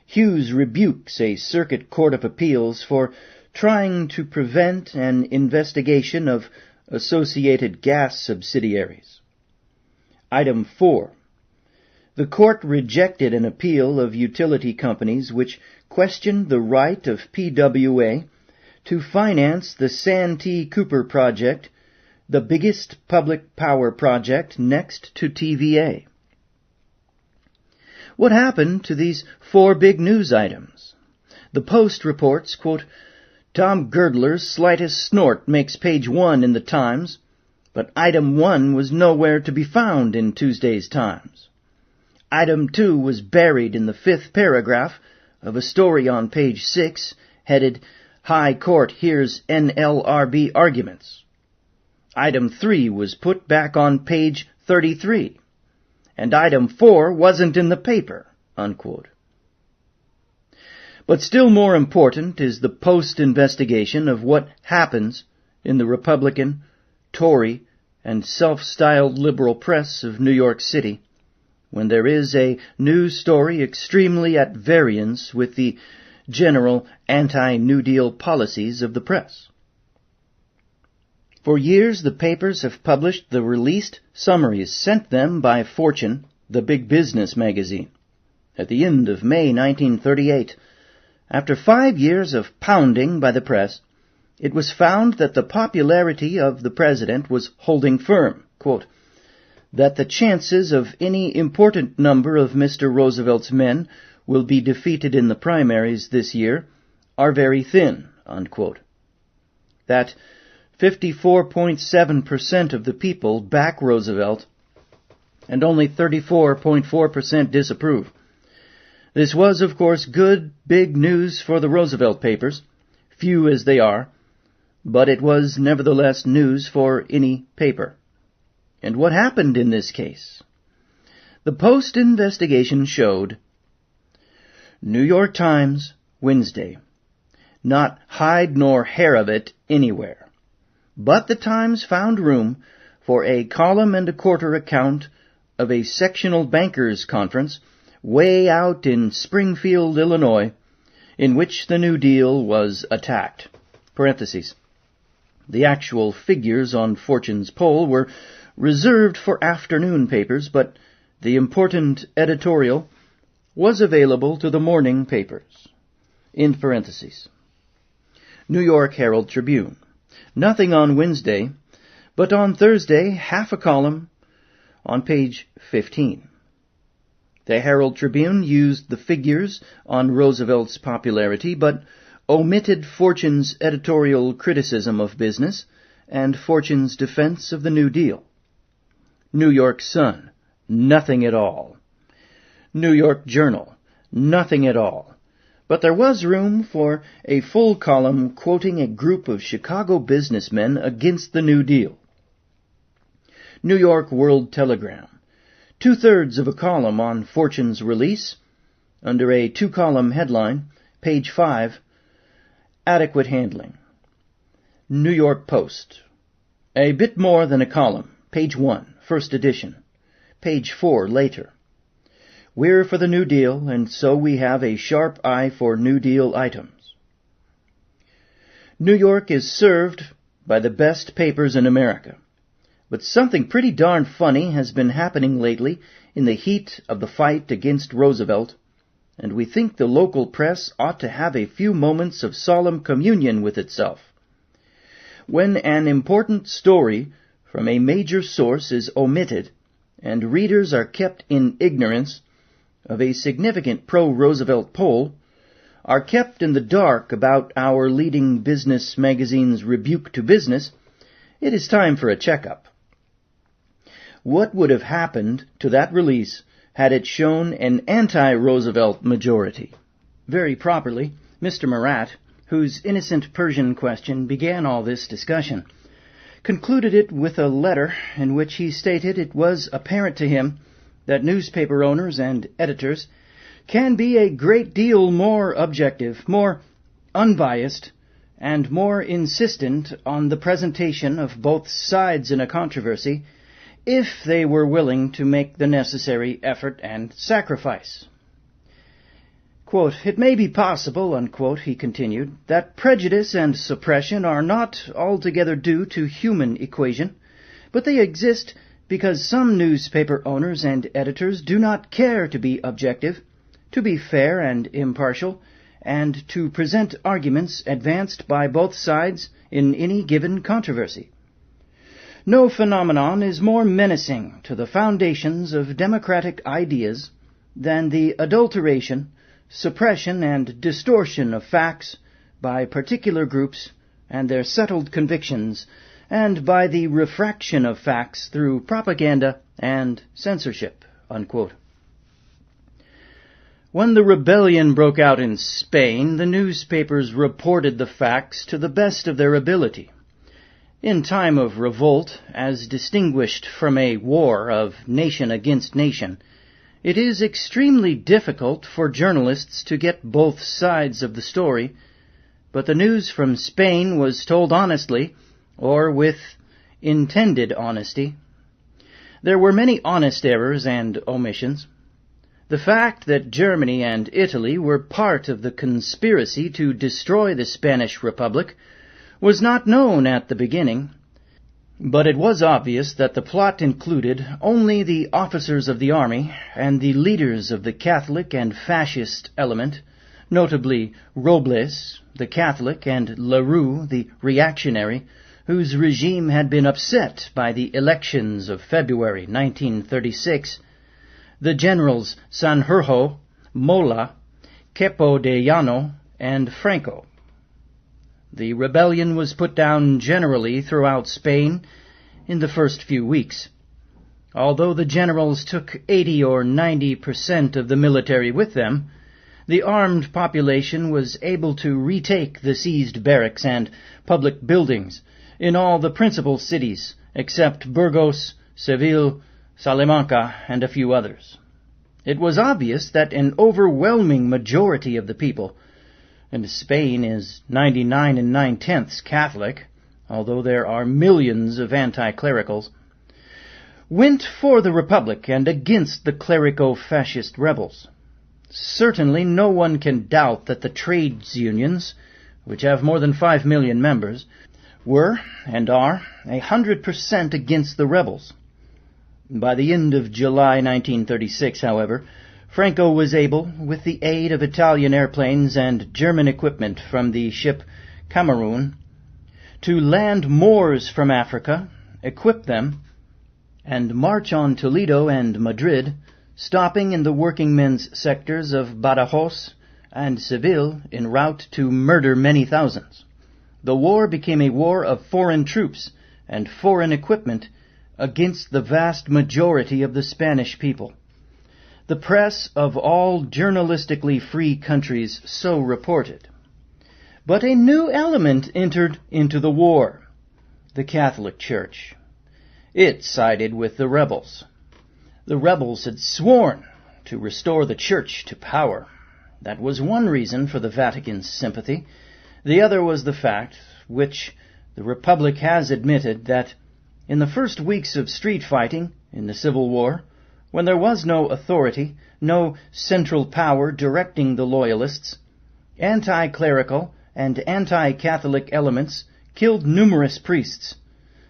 Hughes rebukes a Circuit Court of Appeals for trying to prevent an investigation of Associated Gas subsidiaries. Item 4. The court rejected an appeal of utility companies which questioned the right of PWA to finance the Santee Cooper project, the biggest public power project next to TVA. What happened to these 4 big news items? The Post reports, quote, Tom Girdler's slightest snort makes page 1 in the Times, but item 1 was nowhere to be found in Tuesday's Times. Item 2 was buried in the 5th paragraph of a story on page 6, headed, High Court Hears NLRB Arguments. Item 3 was put back on page 33, and item 4 wasn't in the paper, unquote. But still more important is the Post-investigation of what happens in the Republican, Tory, and self-styled liberal press of New York City when there is a news story extremely at variance with the general anti-New Deal policies of the press. For years, the papers have published the released summaries sent them by Fortune, the big business magazine. At the end of May 1938, after 5 years of pounding by the press, it was found that the popularity of the president was holding firm, quote, that the chances of any important number of Mr. Roosevelt's men will be defeated in the primaries this year are very thin, unquote. That 54.7% of the people back Roosevelt and only 34.4% disapprove. This was, of course, good, big news for the Roosevelt papers, few as they are, but it was nevertheless news for any paper. And what happened in this case? The Post investigation showed New York Times, Wednesday. Not hide nor hair of it anywhere. But the Times found room for a column and a quarter account of a sectional bankers' conference way out in Springfield, Illinois, in which the New Deal was attacked. Parentheses. The actual figures on Fortune's poll were reserved for afternoon papers, but the important editorial was available to the morning papers. In parentheses. New York Herald Tribune. Nothing on Wednesday, but on Thursday, half a column on page 15. The Herald Tribune used the figures on Roosevelt's popularity, but omitted Fortune's editorial criticism of business and Fortune's defense of the New Deal. New York Sun, nothing at all. New York Journal, nothing at all. But there was room for a full column quoting a group of Chicago businessmen against the New Deal. New York World Telegram, 2/3 of a column on Fortune's release, under a 2-column headline, page 5, Adequate Handling. New York Post, a bit more than a column, page 1, first edition, page 4 later. We're for the New Deal, and so we have a sharp eye for New Deal items. New York is served by the best papers in America. But something pretty darn funny has been happening lately in the heat of the fight against Roosevelt, and we think the local press ought to have a few moments of solemn communion with itself. When an important story from a major source is omitted, and readers are kept in ignorance of a significant pro-Roosevelt poll, are kept in the dark about our leading business magazine's rebuke to business, it is time for a checkup. What would have happened to that release had it shown an anti-Roosevelt majority? Very properly, Mr. Marat, whose innocent Persian question began all this discussion, concluded it with a letter in which he stated it was apparent to him that newspaper owners and editors can be a great deal more objective, more unbiased, and more insistent on the presentation of both sides in a controversy if they were willing to make the necessary effort and sacrifice. Quote, "It may be possible," unquote, he continued, "that prejudice and suppression are not altogether due to human equation, but they exist because some newspaper owners and editors do not care to be objective, to be fair and impartial, and to present arguments advanced by both sides in any given controversy. No phenomenon is more menacing to the foundations of democratic ideas than the adulteration, suppression, and distortion of facts by particular groups and their settled convictions, and by the refraction of facts through propaganda and censorship." Unquote. When the rebellion broke out in Spain, the newspapers reported the facts to the best of their ability. In time of revolt, as distinguished from a war of nation against nation, it is extremely difficult for journalists to get both sides of the story, but the news from Spain was told honestly, or with intended honesty. There were many honest errors and omissions. The fact that Germany and Italy were part of the conspiracy to destroy the Spanish Republic was not known at the beginning, but it was obvious that the plot included only the officers of the army and the leaders of the Catholic and fascist element, notably Robles, the Catholic, and LaRue, the reactionary, whose regime had been upset by the elections of February 1936, the generals Sanjurjo, Mola, Quepo de Llano, and Franco. The rebellion was put down generally throughout Spain in the first few weeks. Although the generals took 80 or 90% of the military with them, the armed population was able to retake the seized barracks and public buildings in all the principal cities except Burgos, Seville, Salamanca, and a few others. It was obvious that an overwhelming majority of the people, and Spain is 99 9/10 Catholic, although there are millions of anti-clericals, went for the Republic and against the clerico-fascist rebels. Certainly no one can doubt that the trades unions, which have more than 5 million members, were and are 100% against the rebels. By the end of July 1936, however, Franco was able, with the aid of Italian airplanes and German equipment from the ship Cameroon, to land Moors from Africa, equip them, and march on Toledo and Madrid, stopping in the working men's sectors of Badajoz and Seville en route to murder many thousands. The war became a war of foreign troops and foreign equipment against the vast majority of the Spanish people. The press of all journalistically free countries so reported. But a new element entered into the war: the Catholic Church. It sided with the rebels. The rebels had sworn to restore the Church to power. That was one reason for the Vatican's sympathy. The other was the fact, which the Republic has admitted, that in the first weeks of street fighting in the Civil War, when there was no authority, no central power directing the Loyalists, anti-clerical and anti-Catholic elements killed numerous priests.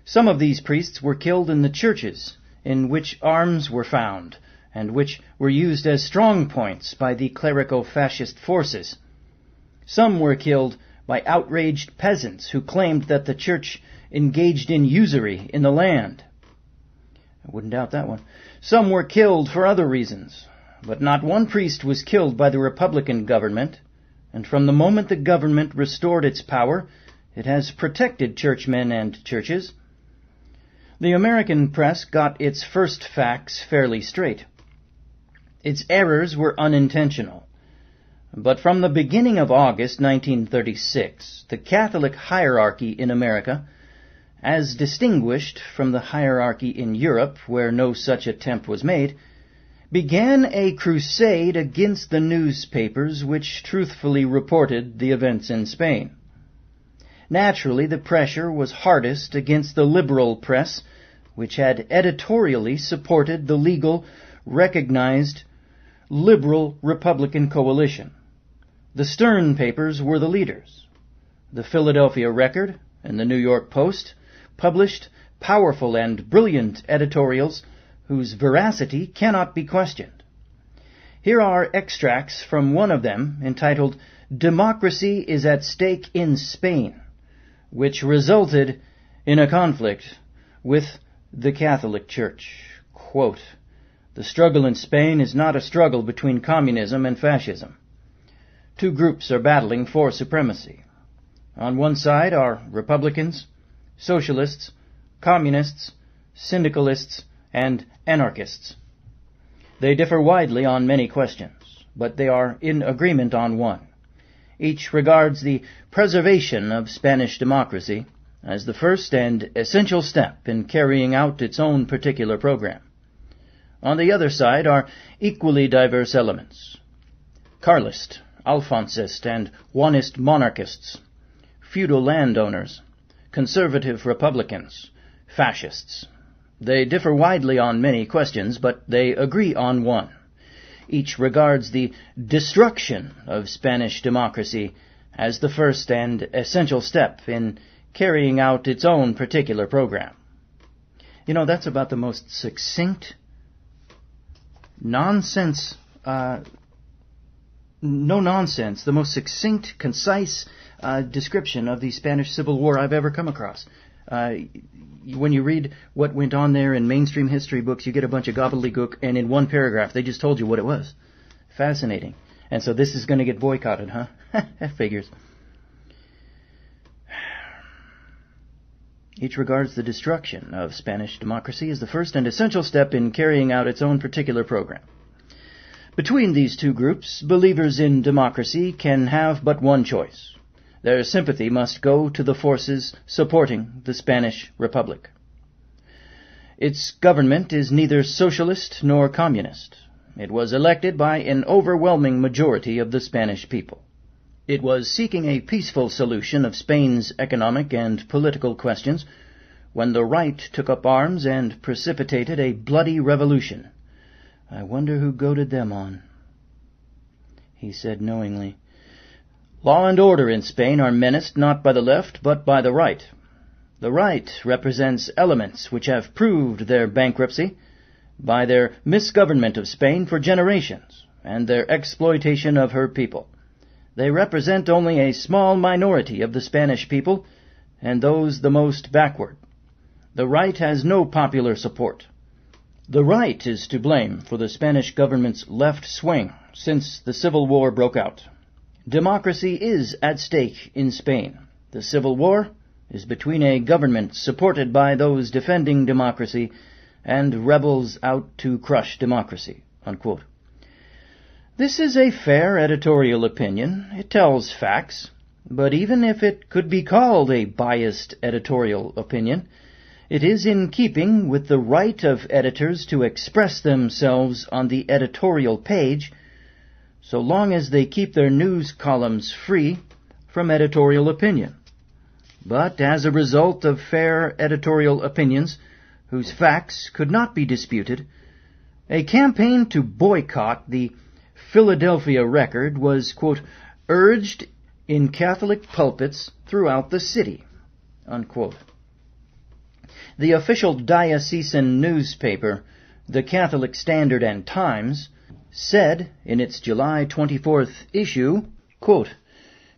Some of these priests were killed in the churches in which arms were found, and which were used as strong points by the clerico-fascist forces. Some were killed by outraged peasants who claimed that the church engaged in usury in the land. I wouldn't doubt that one. Some were killed for other reasons, but not one priest was killed by the Republican government, and from the moment the government restored its power, it has protected churchmen and churches. The American press got its first facts fairly straight. Its errors were unintentional. But from the beginning of August 1936, the Catholic hierarchy in America, as distinguished from the hierarchy in Europe, where no such attempt was made, began a crusade against the newspapers which truthfully reported the events in Spain. Naturally, the pressure was hardest against the liberal press, which had editorially supported the legal, recognized, liberal Republican coalition. The Stern papers were the leaders. The Philadelphia Record and the New York Post published powerful and brilliant editorials whose veracity cannot be questioned. Here are extracts from one of them entitled "Democracy is at Stake in Spain," which resulted in a conflict with the Catholic Church. Quote, "The struggle in Spain is not a struggle between communism and fascism. Two groups are battling for supremacy. On one side are Republicans, Socialists, Communists, Syndicalists, and Anarchists. They differ widely on many questions, but they are in agreement on one. Each regards the preservation of Spanish democracy as the first and essential step in carrying out its own particular program. On the other side are equally diverse elements: Carlist, Alfonsist, and Juanist monarchists, feudal landowners, conservative Republicans, fascists. They differ widely on many questions, but they agree on one. Each regards the destruction of Spanish democracy as the first and essential step in carrying out its own particular program." You know, that's about the most succinct, the most succinct, concise description of the Spanish Civil War I've ever come across. When you read what went on there in mainstream history books, you get a bunch of gobbledygook, and in one paragraph they just told you what it was. Fascinating. And so this is going to get boycotted, huh? That figures. Each regards the destruction of Spanish democracy as the first and essential step in carrying out its own particular program. Between these two groups, believers in democracy can have but one choice. Their sympathy must go to the forces supporting the Spanish Republic. Its government is neither socialist nor communist. It was elected by an overwhelming majority of the Spanish people. It was seeking a peaceful solution of Spain's economic and political questions when the right took up arms and precipitated a bloody revolution. I wonder who goaded them on. He said knowingly, "Law and order in Spain are menaced not by the left, but by the right. The right represents elements which have proved their bankruptcy by their misgovernment of Spain for generations and their exploitation of her people. They represent only a small minority of the Spanish people, and those the most backward. The right has no popular support. The right is to blame for the Spanish government's left swing since the Civil War broke out. Democracy is at stake in Spain. The Civil War is between a government supported by those defending democracy and rebels out to crush democracy." Unquote. This is a fair editorial opinion. It tells facts. But even if it could be called a biased editorial opinion, it is in keeping with the right of editors to express themselves on the editorial page, so long as they keep their news columns free from editorial opinion. But as a result of fair editorial opinions, whose facts could not be disputed, a campaign to boycott the Philadelphia Record was, quote, urged in Catholic pulpits throughout the city, unquote. The official diocesan newspaper, the Catholic Standard and Times, said in its July 24th issue, quote,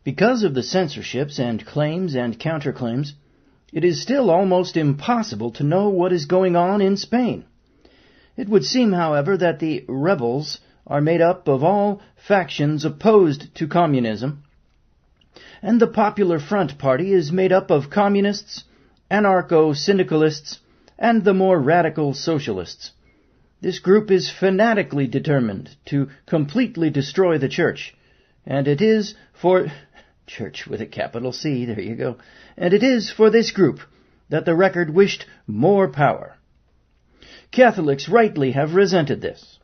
"Because of the censorships and claims and counterclaims, it is still almost impossible to know what is going on in Spain. It would seem, however, that the rebels are made up of all factions opposed to communism, and the Popular Front Party is made up of communists, anarcho-syndicalists, and the more radical socialists. This group is fanatically determined to completely destroy the church, and it is for church with a capital C, there you go. And it is for this group that the Record wished more power. Catholics rightly have resented this.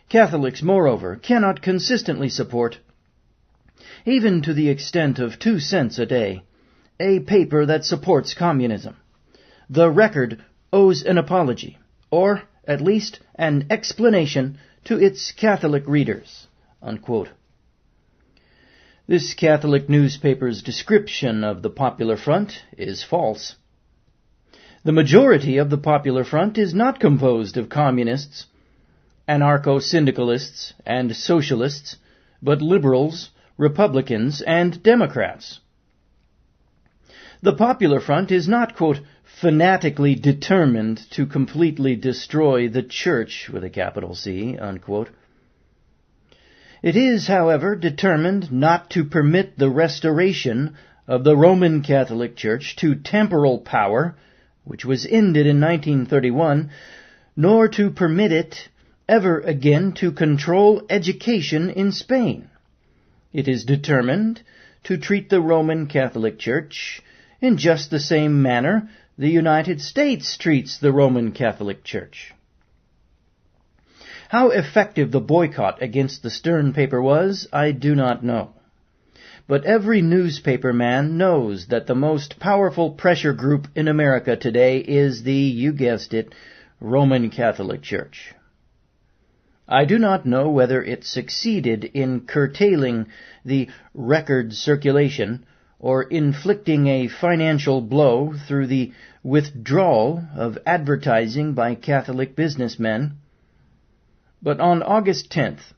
Catholics, moreover, cannot consistently support, even to the extent of 2 cents a day, a paper that supports communism. The Record owes an apology, or at least an explanation, to its Catholic readers." Unquote. This Catholic newspaper's description of the Popular Front is false. The majority of the Popular Front is not composed of communists, anarcho-syndicalists, and socialists, but liberals, Republicans, and Democrats. The Popular Front is not, quote, "fanatically determined to completely destroy the church," with a capital C, unquote. It is, however, determined not to permit the restoration of the Roman Catholic Church to temporal power, which was ended in 1931, nor to permit it ever again to control education in Spain. It is determined to treat the Roman Catholic Church in just the same manner the United States treats the Roman Catholic Church. How effective the boycott against the Stern paper was, I do not know. But every newspaper man knows that the most powerful pressure group in America today is the, you guessed it, Roman Catholic Church. I do not know whether it succeeded in curtailing the Record circulation or inflicting a financial blow through the withdrawal of advertising by Catholic businessmen. But on August 10th,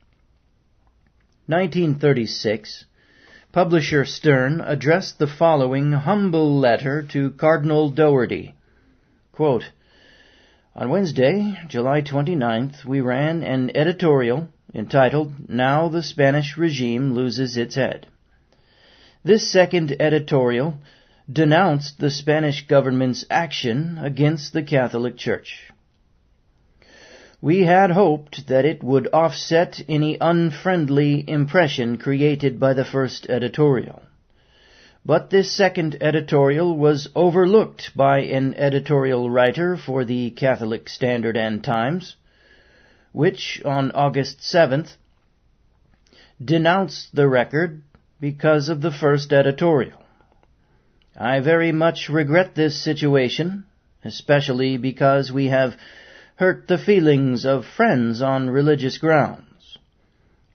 1936, publisher Stern addressed the following humble letter to Cardinal Doherty. Quote, "On Wednesday, July 29th, we ran an editorial entitled, 'Now the Spanish Regime Loses Its Head.' This second editorial denounced the Spanish government's action against the Catholic Church. We had hoped that it would offset any unfriendly impression created by the first editorial. But this second editorial was overlooked by an editorial writer for the Catholic Standard and Times, which, on August 7th, denounced the Record because of the first editorial. I very much regret this situation, especially because we have hurt the feelings of friends on religious grounds.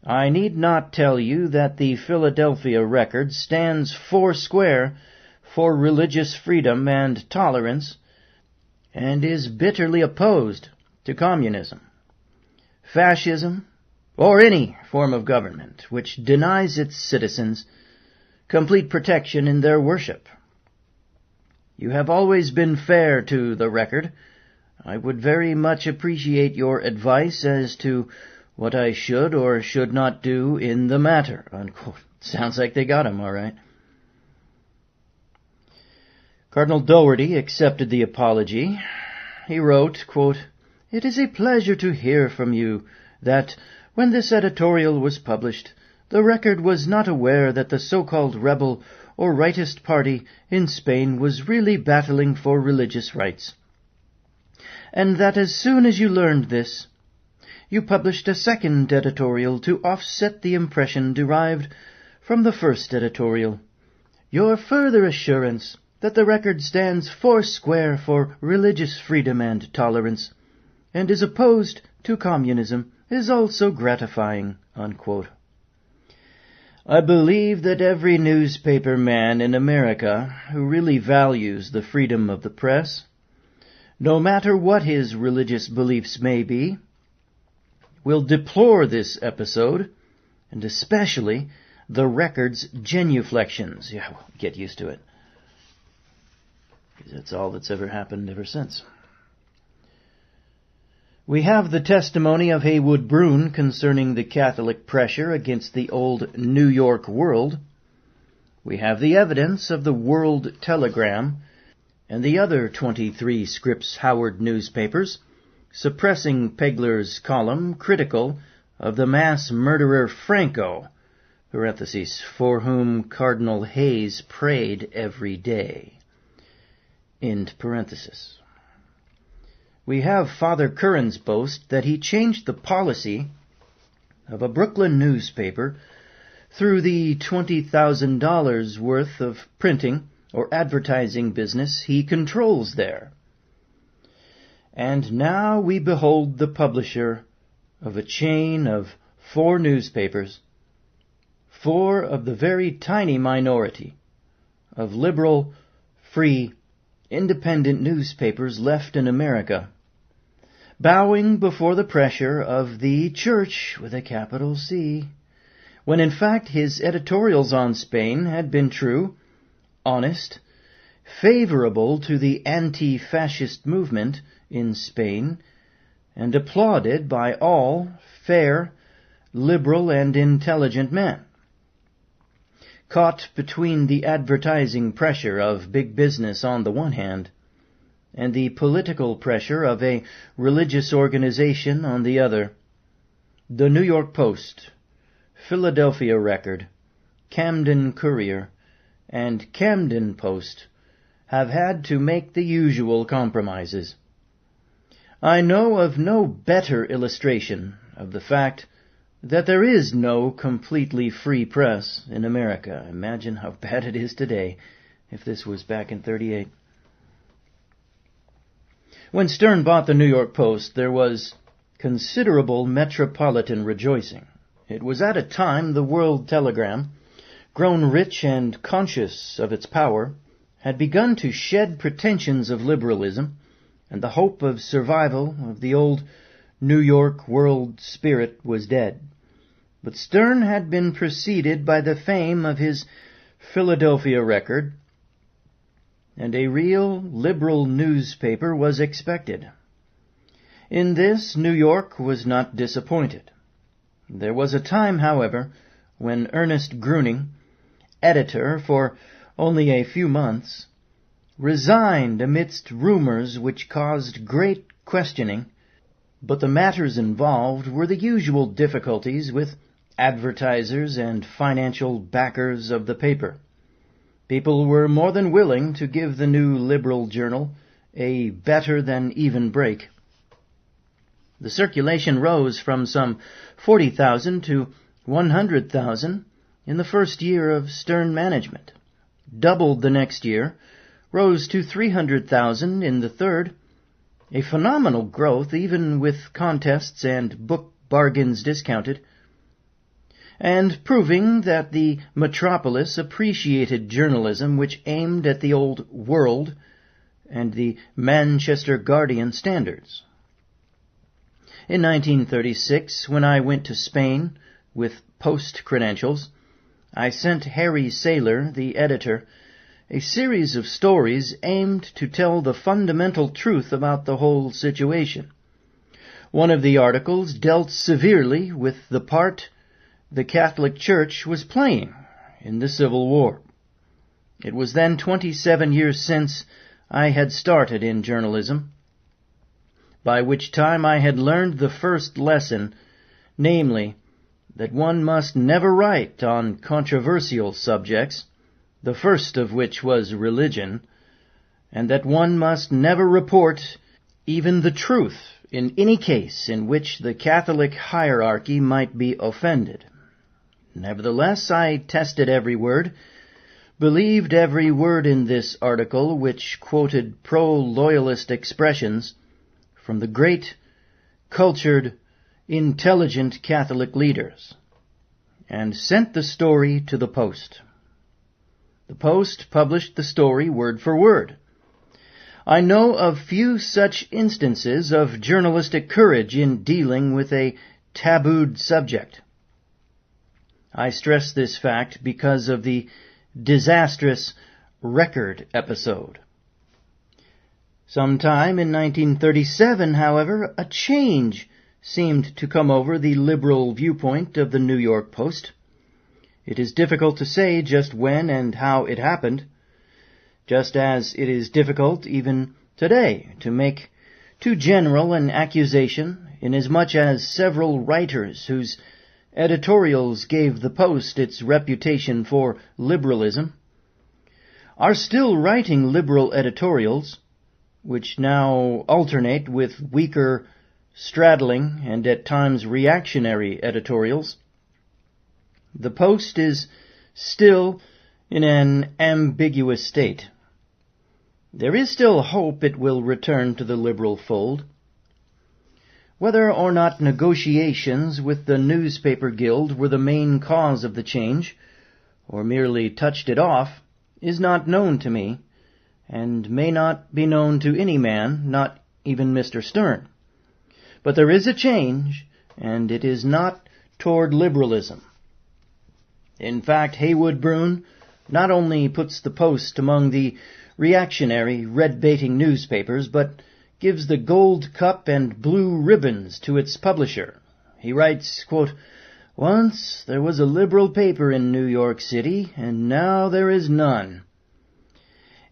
I need not tell you that the Philadelphia Record stands foursquare for religious freedom and tolerance, and is bitterly opposed to communism, fascism, or any form of government which denies its citizens complete protection in their worship. You have always been fair to the Record. I would very much appreciate your advice as to what I should or should not do in the matter." Unquote. Sounds like they got him, all right. Cardinal Doherty accepted the apology. He wrote, quote, "It is a pleasure to hear from you that, when this editorial was published, the Record was not aware that the so-called rebel or rightist party in Spain was really battling for religious rights, and that as soon as you learned this, you published a second editorial to offset the impression derived from the first editorial. Your further assurance that the Record stands foursquare for religious freedom and tolerance, and is opposed to communism, is also gratifying." Unquote. I believe that every newspaper man in America who really values the freedom of the press, no matter what his religious beliefs may be, will deplore this episode, and especially the Record's genuflections. Yeah, well, get used to it, because that's all that's ever happened ever since. We have the testimony of Haywood Broun concerning the Catholic pressure against the old New York World. We have the evidence of the World Telegram and the other 23 Scripps Howard newspapers suppressing Pegler's column critical of the mass murderer Franco, for whom Cardinal Hayes prayed every day. End parenthesis. We have Father Curran's boast that he changed the policy of a Brooklyn newspaper through the $20,000 worth of printing or advertising business he controls there. And now we behold the publisher of a chain of 4 newspapers, 4 of the very tiny minority of liberal, free, independent newspapers left in America, bowing before the pressure of the Church with a capital C, when in fact his editorials on Spain had been true, honest, favorable to the anti-fascist movement in Spain, and applauded by all fair, liberal, and intelligent men. Caught between the advertising pressure of big business on the one hand, and the political pressure of a religious organization on the other, the New York Post, Philadelphia Record, Camden Courier, and Camden Post have had to make the usual compromises. I know of no better illustration of the fact that there is no completely free press in America. Imagine how bad it is today if this was back in 38. When Stern bought the New York Post, there was considerable metropolitan rejoicing. It was at a time the World Telegram, grown rich and conscious of its power, had begun to shed pretensions of liberalism, and the hope of survival of the old New York World spirit was dead. But Stern had been preceded by the fame of his Philadelphia Record, and a real liberal newspaper was expected. In this, New York was not disappointed. There was a time, however, when Ernest Gruning, editor for only a few months, resigned amidst rumors which caused great questioning, but the matters involved were the usual difficulties with advertisers and financial backers of the paper. People were more than willing to give the new liberal journal a better-than-even break. The circulation rose from some 40,000 to 100,000 in the first year of Stern management, doubled the next year, rose to 300,000 in the third, a phenomenal growth even with contests and book bargains discounted, and proving that the metropolis appreciated journalism which aimed at the old World and the Manchester Guardian standards. In 1936, when I went to Spain with Post credentials, I sent Harry Saylor, the editor, a series of stories aimed to tell the fundamental truth about the whole situation. One of the articles dealt severely with the part the Catholic Church was playing in the Civil War. It was then 27 years since I had started in journalism, by which time I had learned the first lesson, namely, that one must never write on controversial subjects, the first of which was religion, and that one must never report even the truth in any case in which the Catholic hierarchy might be offended. Nevertheless, I tested every word, believed every word in this article which quoted pro-loyalist expressions from the great, cultured, intelligent Catholic leaders, and sent the story to the Post. The Post published the story word for word. I know of few such instances of journalistic courage in dealing with a tabooed subject. I stress this fact because of the disastrous Record episode. Sometime in 1937, however, a change seemed to come over the liberal viewpoint of the New York Post. It is difficult to say just when and how it happened, just as it is difficult even today to make too general an accusation, inasmuch as several writers whose editorials gave the Post its reputation for liberalism are still writing liberal editorials, which now alternate with weaker, straddling, and at times reactionary editorials. The Post is still in an ambiguous state. There is still hope it will return to the liberal fold. Whether or not negotiations with the Newspaper Guild were the main cause of the change, or merely touched it off, is not known to me, and may not be known to any man, not even Mr. Stern. But there is a change, and it is not toward liberalism. In fact, Heywood Broun not only puts the Post among the reactionary, red-baiting newspapers, but gives the gold cup and blue ribbons to its publisher. He writes, quote, "Once there was a liberal paper in New York City, and now there is none."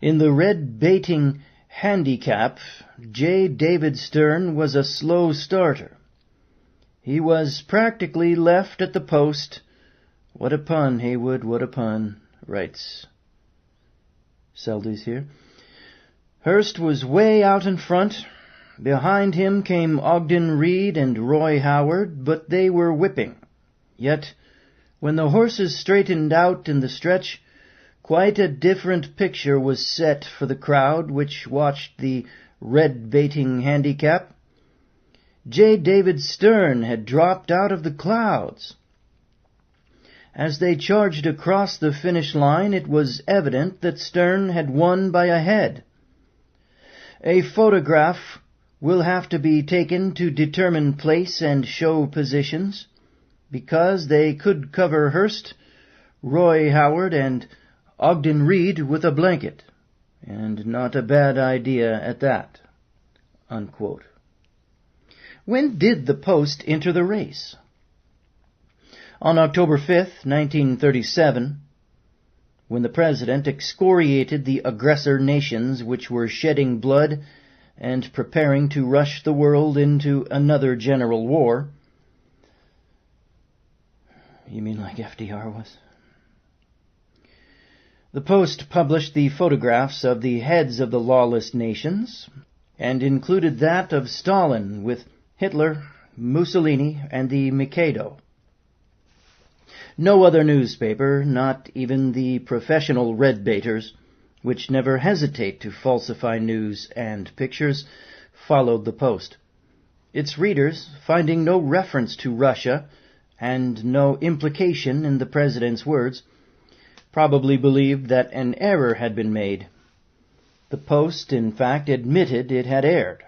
In the red-baiting handicap, J. David Stern was a slow starter. He was practically left at the Post. What a pun, Heywood, what a pun, writes Seldes here. Hearst was way out in front. Behind him came Ogden Reed and Roy Howard, but they were whipping. Yet, when the horses straightened out in the stretch, quite a different picture was set for the crowd which watched the red-baiting handicap. J. David Stern had dropped out of the clouds. As they charged across the finish line, it was evident that Stern had won by a head. A photograph will have to be taken to determine place and show positions, because they could cover Hearst, Roy Howard, and Ogden Reed with a blanket, and not a bad idea at that." Unquote. When did the Post enter the race? On October 5th, 1937, when the President excoriated the aggressor nations which were shedding blood and preparing to rush the world into another general war. You mean like FDR was? The Post published the photographs of the heads of the lawless nations, and included that of Stalin with Hitler, Mussolini, and the Mikado. No other newspaper, not even the professional red-baiters, which never hesitate to falsify news and pictures, followed the Post. Its readers, finding no reference to Russia and no implication in the President's words, probably believed that an error had been made. The Post, in fact, admitted it had erred.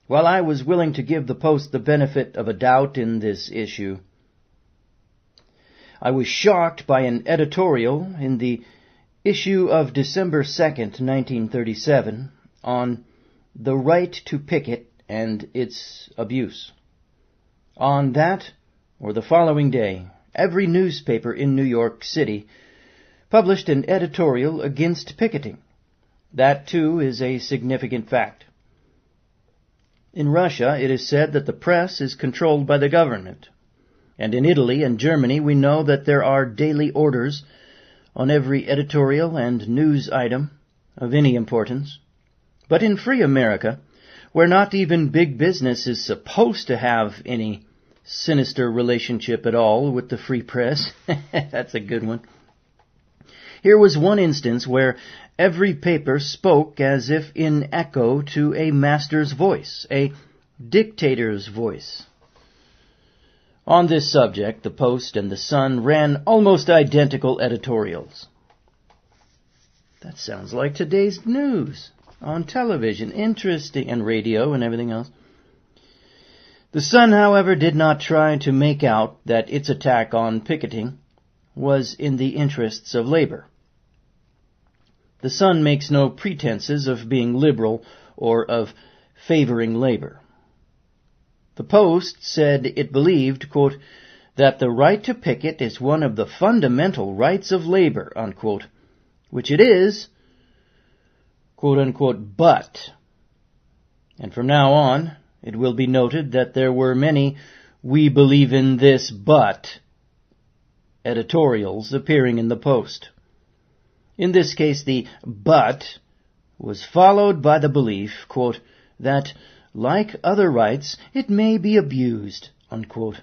While I was willing to give the Post the benefit of a doubt in this issue, I was shocked by an editorial in the issue of December 2nd, 1937, on the right to picket and its abuse. On that, or the following day, every newspaper in New York City published an editorial against picketing. That, too, is a significant fact. In Russia, it is said that the press is controlled by the government. And in Italy and Germany, we know that there are daily orders on every editorial and news item of any importance. But in free America, where not even big business is supposed to have any sinister relationship at all with the free press, that's a good one. Here was one instance where every paper spoke as if in echo to a master's voice, a dictator's voice. On this subject, the Post and the Sun ran almost identical editorials. That sounds like today's news on television, interesting, and radio and everything else. The Sun, however, did not try to make out that its attack on picketing was in the interests of labor. The Sun makes no pretenses of being liberal or of favoring labor. The Post said it believed, quote, that the right to picket is one of the fundamental rights of labor, unquote, which it is, quote unquote, but. And from now on, it will be noted that there were many "we believe in this but" editorials appearing in the Post. In this case, the but was followed by the belief, quote, that, like other rights, it may be abused, unquote.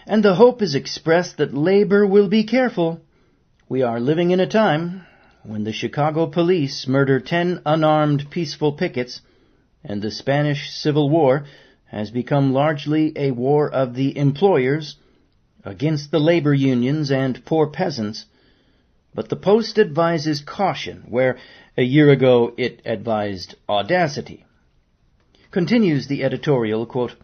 And the hope is expressed that labor will be careful. We are living in a time when the Chicago police murder 10 unarmed peaceful pickets, and the Spanish Civil War has become largely a war of the employers against the labor unions and poor peasants. But the Post advises caution, where a year ago it advised audacity. Continues the editorial, quote,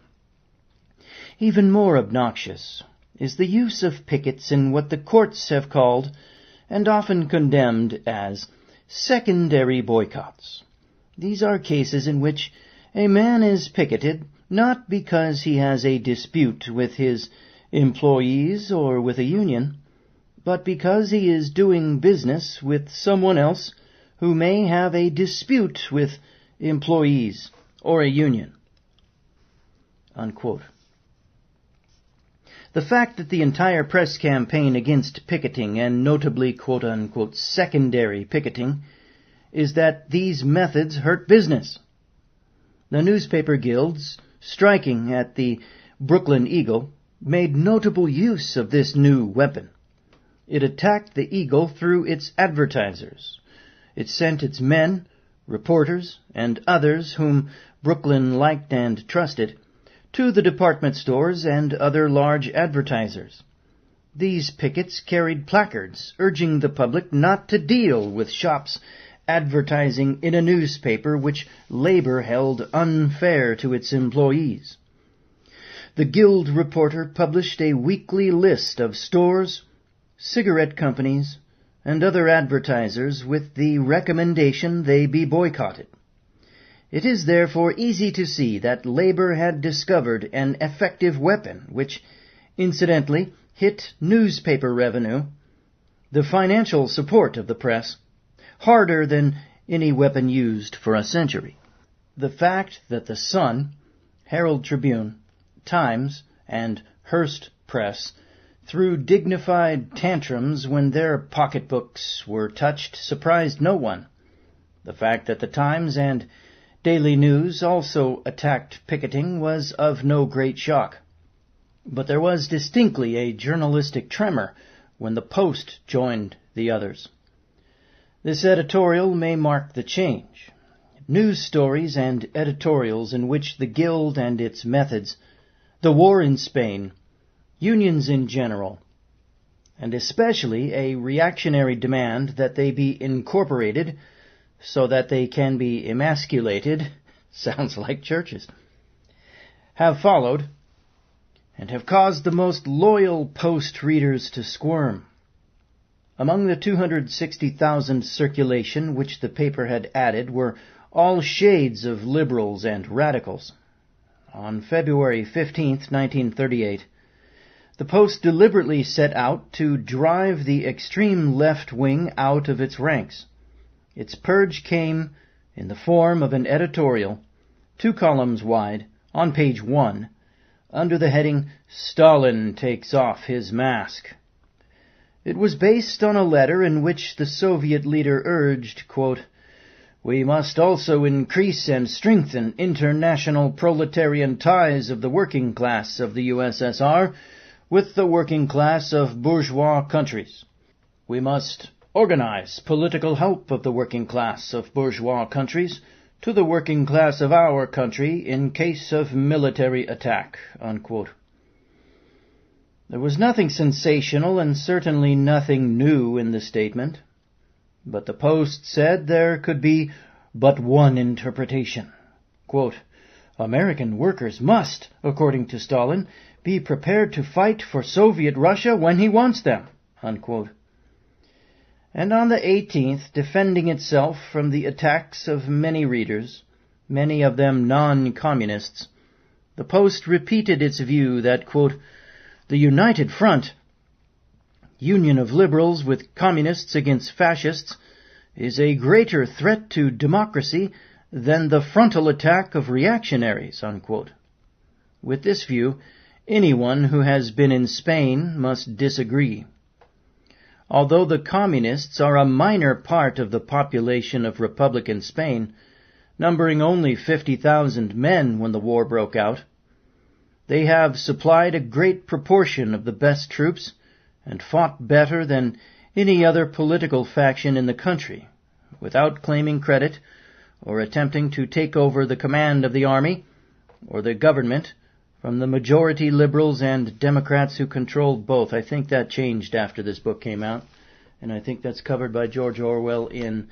even more obnoxious is the use of pickets in what the courts have called, and often condemned as, secondary boycotts. These are cases in which a man is picketed not because he has a dispute with his employees or with a union, but because he is doing business with someone else who may have a dispute with employees or a union, unquote. The fact that the entire press campaign against picketing, and notably quote-unquote secondary picketing, is that these methods hurt business. The newspaper guilds, striking at the Brooklyn Eagle, made notable use of this new weapon. It attacked the Eagle through its advertisers. It sent its men, reporters, and others whom Brooklyn liked and trusted to the department stores and other large advertisers. These pickets carried placards urging the public not to deal with shops advertising in a newspaper which labor held unfair to its employees. The Guild reporter published a weekly list of stores, cigarette companies, and other advertisers with the recommendation they be boycotted. It is therefore easy to see that labor had discovered an effective weapon which, incidentally, hit newspaper revenue, the financial support of the press, harder than any weapon used for a century. The fact that the Sun, Herald Tribune, Times, and Hearst Press threw dignified tantrums when their pocketbooks were touched surprised no one. The fact that the Times and Daily News also attacked picketing was of no great shock. But there was distinctly a journalistic tremor when the Post joined the others. This editorial may mark the change. News stories and editorials in which the Guild and its methods, the war in Spain, unions in general, and especially a reactionary demand that they be incorporated so that they can be emasculated, sounds like churches, have followed, and have caused the most loyal Post readers to squirm. Among the 260,000 circulation which the paper had added were all shades of liberals and radicals. On February 15th, 1938, the Post deliberately set out to drive the extreme left wing out of its ranks. Its purge came in the form of an editorial, 2 columns wide, on page 1, under the heading, "Stalin Takes Off His Mask." It was based on a letter in which the Soviet leader urged, quote, "We must also increase and strengthen international proletarian ties of the working class of the USSR with the working class of bourgeois countries. We must organize political help of the working class of bourgeois countries to the working class of our country in case of military attack," unquote. There was nothing sensational and certainly nothing new in the statement, but the Post said there could be but one interpretation. Quote, "American workers must, according to Stalin, be prepared to fight for Soviet Russia when he wants them," unquote. And on the 18th, defending itself from the attacks of many readers, many of them non-communists, the Post repeated its view that, quote, "The united front, union of liberals with communists against fascists, is a greater threat to democracy than the frontal attack of reactionaries," unquote. With this view, anyone who has been in Spain must disagree. Although the communists are a minor part of the population of Republican Spain, numbering only 50,000 men when the war broke out, they have supplied a great proportion of the best troops and fought better than any other political faction in the country, without claiming credit or attempting to take over the command of the army or the government from the majority liberals and Democrats who controlled both. I think that changed after this book came out, and I think that's covered by George Orwell in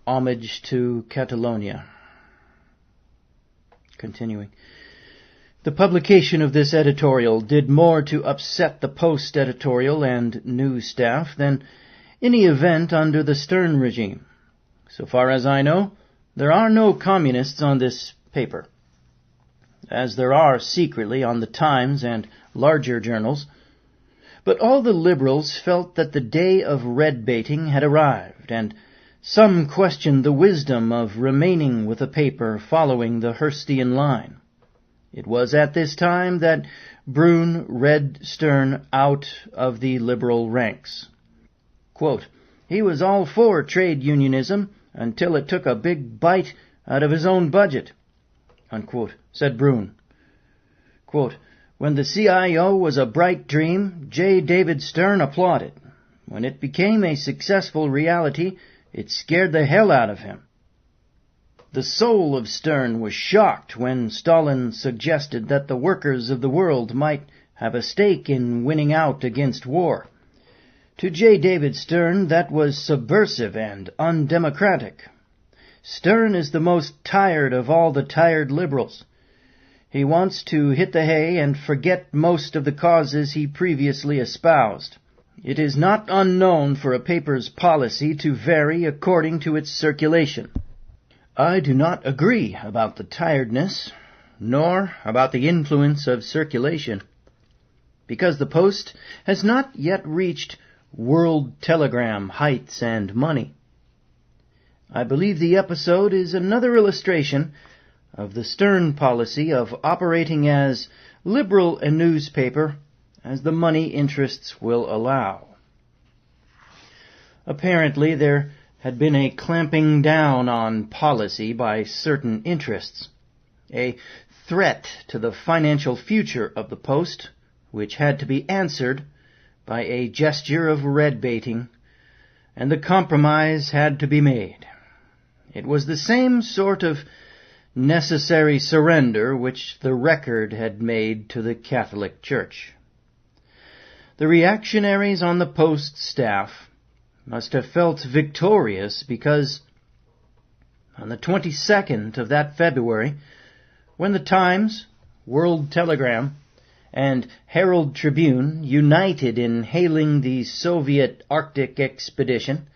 Homage to Catalonia. Continuing. The publication of this editorial did more to upset the Post editorial and news staff than any event under the Stern regime. So far as I know, there are no communists on this paper, as there are secretly on the Times and larger journals. But all the liberals felt that the day of red-baiting had arrived, and some questioned the wisdom of remaining with the paper following the Hearstian line. It was at this time that Brune read Stern out of the liberal ranks. Quote, "He was all for trade unionism until it took a big bite out of his own budget," unquote, said Brune. Quote, "When the CIO was a bright dream, J. David Stern applauded. When it became a successful reality, it scared the hell out of him. The soul of Stern was shocked when Stalin suggested that the workers of the world might have a stake in winning out against war. To J. David Stern, that was subversive and undemocratic. Stern is the most tired of all the tired liberals. He wants to hit the hay and forget most of the causes he previously espoused. It is not unknown for a paper's policy to vary according to its circulation. I do not agree about the tiredness, nor about the influence of circulation, because the Post has not yet reached world telegram heights and money. I believe the episode is another illustration of the Stern policy of operating as liberal a newspaper as the money interests will allow. Apparently there had been a clamping down on policy by certain interests, a threat to the financial future of the Post, which had to be answered by a gesture of red-baiting, and the compromise had to be made. It was the same sort of necessary surrender which the Record had made to the Catholic Church. The reactionaries on the Post staff must have felt victorious because on the 22nd of that February, when the Times, World Telegram, and Herald Tribune united in hailing the Soviet Arctic expedition,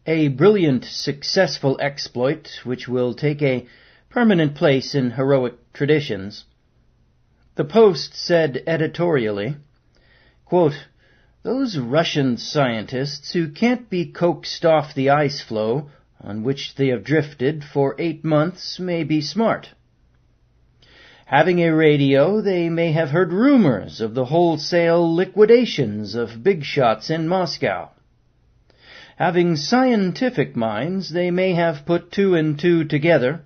a brilliant, successful exploit which will take a permanent place in heroic traditions, the Post said editorially, quote, "Those Russian scientists who can't be coaxed off the ice floe on which they have drifted for 8 months may be smart. Having a radio, they may have heard rumors of the wholesale liquidations of big shots in Moscow. Having scientific minds, they may have put 2 and 2 together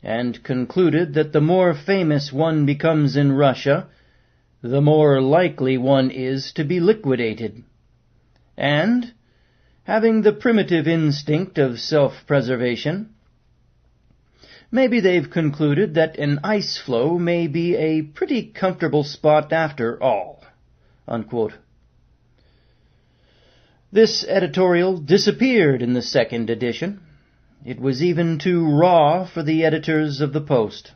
and concluded that the more famous one becomes in Russia, the more likely one is to be liquidated. And, having the primitive instinct of self-preservation, maybe they've concluded that an ice floe may be a pretty comfortable spot after all." Unquote. This editorial disappeared in the second edition. It was even too raw for the editors of the Post.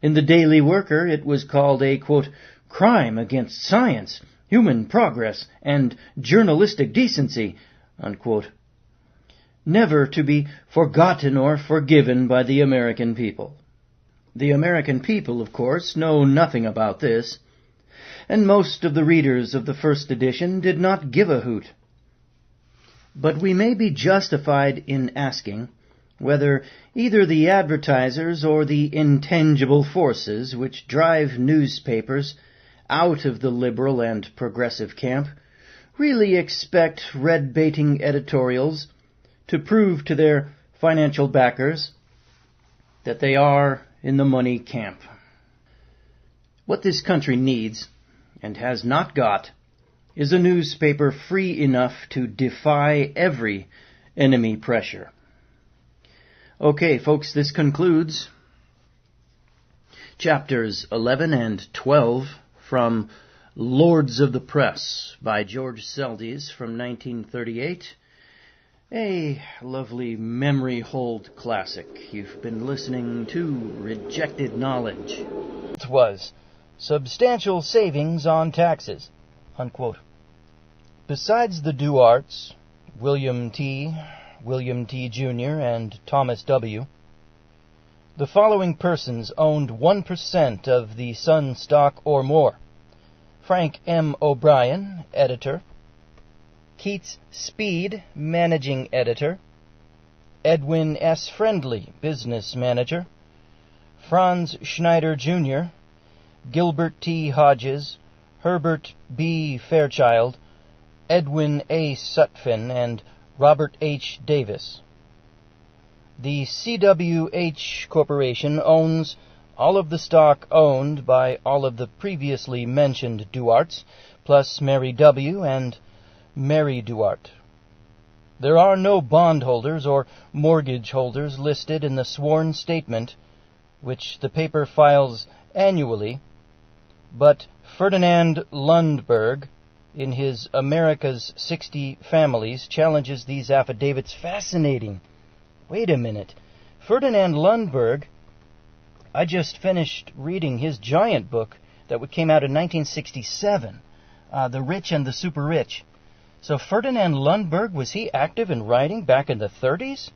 In the Daily Worker, it was called a, quote, "crime against science, human progress, and journalistic decency," unquote, never to be forgotten or forgiven by the American people. The American people, of course, know nothing about this, and most of the readers of the first edition did not give a hoot. But we may be justified in asking whether either the advertisers or the intangible forces which drive newspapers out of the liberal and progressive camp really expect red-baiting editorials to prove to their financial backers that they are in the money camp. What this country needs, and has not got, is a newspaper free enough to defy every enemy pressure. Okay, folks, this concludes chapters 11 and 12 from Lords of the Press by George Seldes from 1938. A lovely memory-hold classic. You've been listening to Rejected Knowledge. It was substantial savings on taxes, unquote. Besides the Duarts, William T. Jr., and Thomas W., the following persons owned 1% of the Sun stock or more: Frank M. O'Brien, editor; Keats Speed, managing editor; Edwin S. Friendly, business manager; Franz Schneider, Jr., Gilbert T. Hodges, Herbert B. Fairchild, Edwin A. Sutphin, and Robert H. Davis. The CWH Corporation owns all of the stock owned by all of the previously mentioned Duarts, plus Mary W. and Mary Duart. There are no bondholders or mortgage holders listed in the sworn statement, which the paper files annually, but Ferdinand Lundberg, in his America's 60 Families, challenges these affidavits. Fascinating. Wait a minute. Ferdinand Lundberg, I just finished reading his giant book that came out in 1967, The Rich and the Super Rich. So Ferdinand Lundberg, was he active in writing back in the 30s?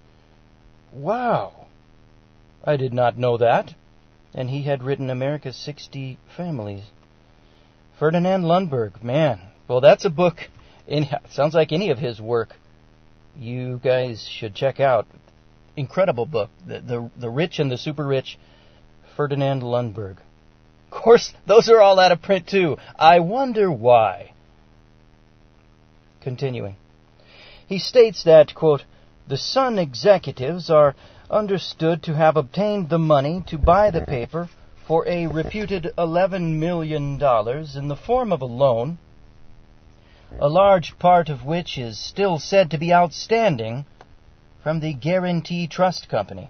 Wow. I did not know that. And he had written America's 60 Families. Ferdinand Lundberg, man. Well, that's a book. Sounds like any of his work you guys should check out. Incredible book. The Rich and the Super Rich, Ferdinand Lundberg. Of course, those are all out of print, too. I wonder why. Continuing. He states that, quote, the Sun executives are understood to have obtained the money to buy the paper for a reputed $11 million in the form of a loan, a large part of which is still said to be outstanding from the Guarantee Trust Company.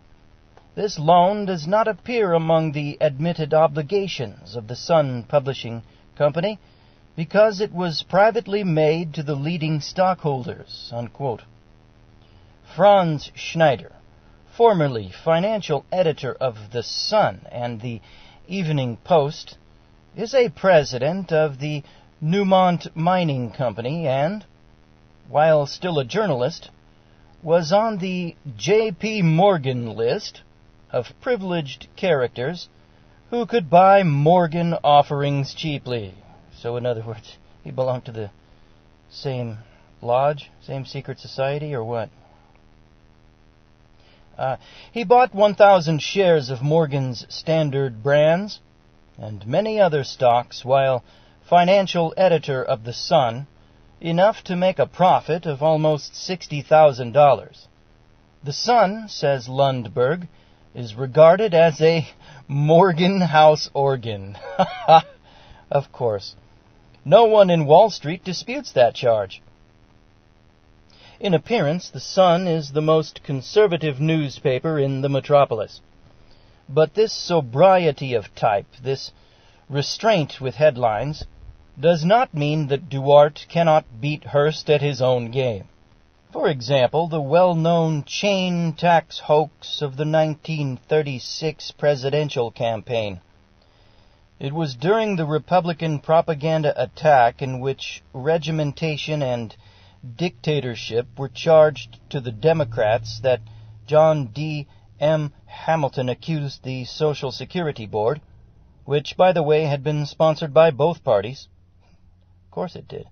This loan does not appear among the admitted obligations of the Sun Publishing Company because it was privately made to the leading stockholders, unquote. Franz Schneider, formerly financial editor of The Sun and the Evening Post, is a president of the Newmont Mining Company and, while still a journalist, was on the J.P. Morgan list of privileged characters who could buy Morgan offerings cheaply. So, in other words, he belonged to the same lodge, same secret society, or what? He bought 1,000 shares of Morgan's Standard Brands and many other stocks while financial editor of The Sun, enough to make a profit of almost $60,000. The Sun, says Lundberg, is regarded as a Morgan house organ. Of course. No one in Wall Street disputes that charge. In appearance, The Sun is the most conservative newspaper in the metropolis. But this sobriety of type, this restraint with headlines, does not mean that Duart cannot beat Hearst at his own game. For example, the well-known chain tax hoax of the 1936 presidential campaign. It was during the Republican propaganda attack in which regimentation and dictatorship were charged to the Democrats that John D. M. Hamilton accused the Social Security Board, which, by the way, had been sponsored by both parties, of course it did,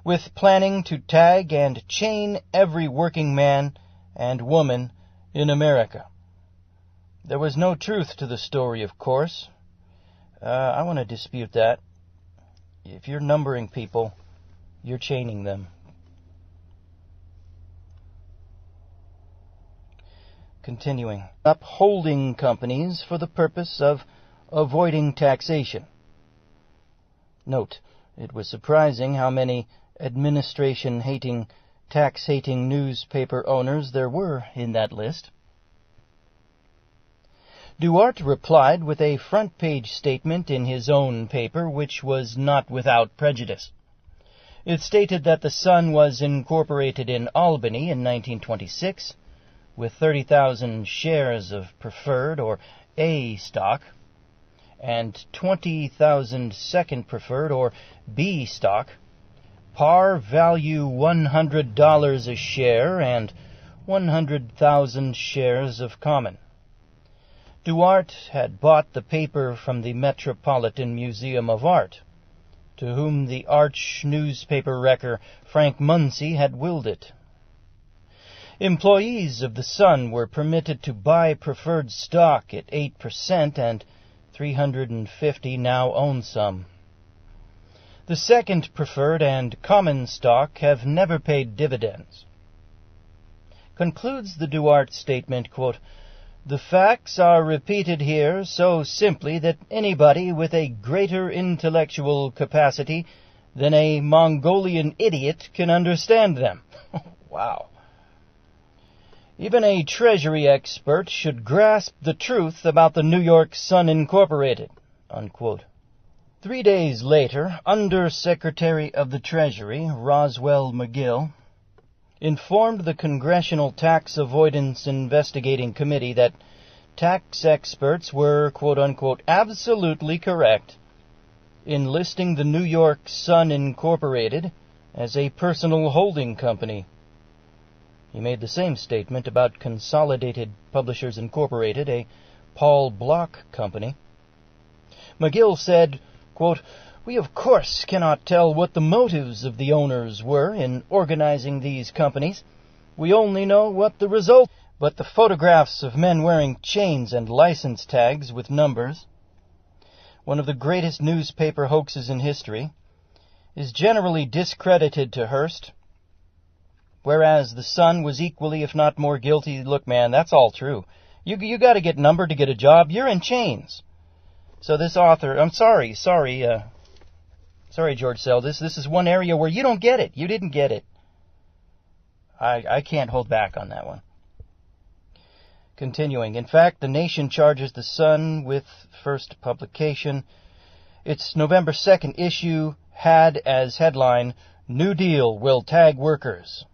with planning to tag and chain every working man and woman in America. There was no truth to the story, of course. I want to dispute that. If you're numbering people, you're chaining them. Continuing. Upholding companies for the purpose of avoiding taxation. Note, it was surprising how many administration-hating, tax-hating newspaper owners there were in that list. Duarte replied with a front-page statement in his own paper, which was not without prejudice. It stated that the Sun was incorporated in Albany in 1926, with 30,000 shares of preferred or A stock, and 20,000 second preferred or B stock, par value $100 a share, and 100,000 shares of common. Duarte had bought the paper from the Metropolitan Museum of Art, to whom the arch newspaper wrecker Frank Munsey had willed it. Employees of the Sun were permitted to buy preferred stock at 8%, and 350 now own some. The second preferred and common stock have never paid dividends. Concludes the Duarte statement, quote, "The facts are repeated here so simply that anybody with a greater intellectual capacity than a Mongolian idiot can understand them." Wow. Even a Treasury expert should grasp the truth about the New York Sun Incorporated, unquote. 3 days later, Under-Secretary of the Treasury, Roswell McGill, informed the Congressional Tax Avoidance Investigating Committee that tax experts were, quote-unquote, absolutely correct in listing the New York Sun Incorporated as a personal holding company. He made the same statement about Consolidated Publishers Incorporated, a Paul Block company. McGill said, quote, "We of course cannot tell what the motives of the owners were in organizing these companies. We only know what the result. But the photographs of men wearing chains and license tags with numbers, one of the greatest newspaper hoaxes in history, is generally discredited to Hearst, whereas the Sun was equally, if not more guilty. Look, man, that's all true. You got to get numbered to get a job. You're in chains." So this author, I'm sorry, George Sell. This is one area where you don't get it. You didn't get it. I can't hold back on that one. Continuing. In fact, the Nation charges the Sun with first publication. Its November 2nd issue had as headline, "New Deal Will Tag Workers."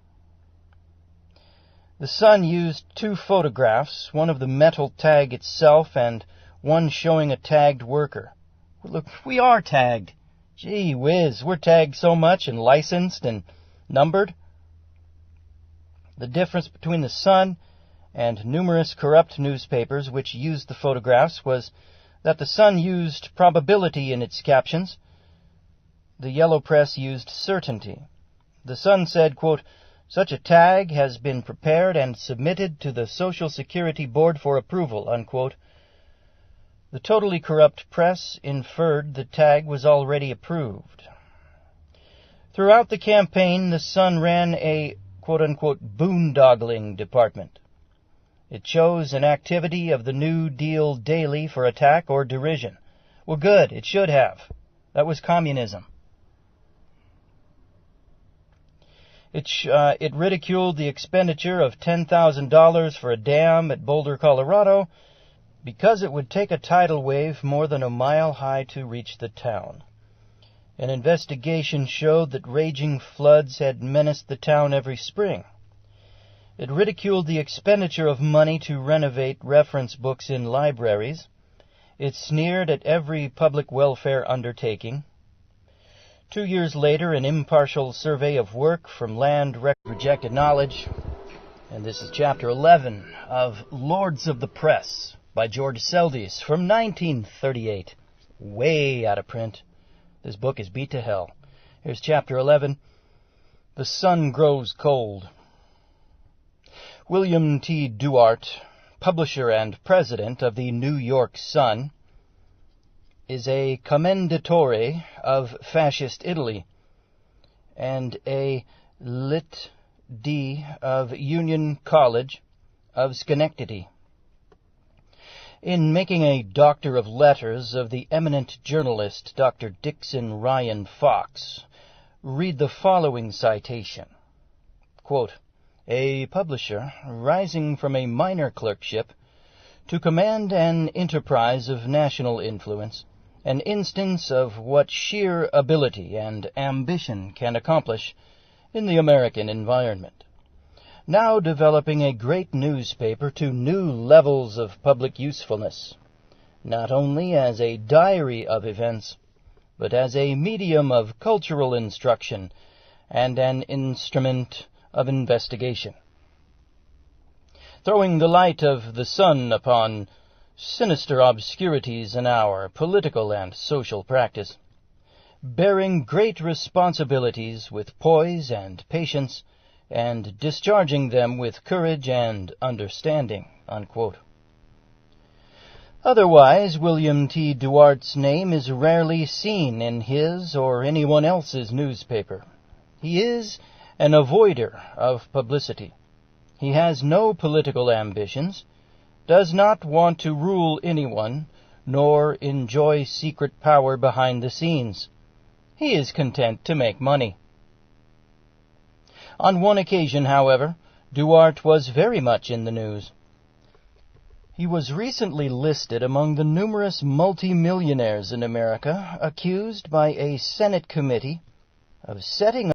The Sun used 2 photographs, one of the metal tag itself and one showing a tagged worker. Look, we are tagged. Gee whiz, we're tagged so much and licensed and numbered. The difference between the Sun and numerous corrupt newspapers which used the photographs was that the Sun used probability in its captions. The yellow press used certainty. The Sun said, quote, "Such a tag has been prepared and submitted to the Social Security Board for approval," unquote. The totally corrupt press inferred the tag was already approved. Throughout the campaign, the Sun ran a quote-unquote boondoggling department. It chose an activity of the New Deal daily for attack or derision. Well, good, it should have. That was communism. It ridiculed the expenditure of $10,000 for a dam at Boulder, Colorado, because it would take a tidal wave more than a mile high to reach the town. An investigation showed that raging floods had menaced the town every spring. It ridiculed the expenditure of money to renovate reference books in libraries. It sneered at every public welfare undertaking. 2 years later, an impartial survey of work from land rejected knowledge. And this is Chapter 11 of Lords of the Press by George Seldes from 1938. Way out of print. This book is beat to hell. Here's Chapter 11. The Sun Grows Cold. William T. Duart, publisher and president of the New York Sun, is a commendatore of fascist Italy and a Lit. D. of Union College of Schenectady. In making a Doctor of Letters of the eminent journalist Dr. Dixon Ryan Fox, read the following citation. Quote, "A publisher, rising from a minor clerkship to command an enterprise of national influence, an instance of what sheer ability and ambition can accomplish in the American environment. Now developing a great newspaper to new levels of public usefulness, not only as a diary of events, but as a medium of cultural instruction and an instrument of investigation. Throwing the light of the sun upon sinister obscurities in our political and social practice, bearing great responsibilities with poise and patience, and discharging them with courage and understanding." Unquote. Otherwise, William T. Duart's name is rarely seen in his or anyone else's newspaper. He is an avoider of publicity. He has no political ambitions, does not want to rule anyone, nor enjoy secret power behind the scenes. He is content to make money. On one occasion, however, Duart was very much in the news. He was recently listed among the numerous multimillionaires in America accused by a Senate committee of setting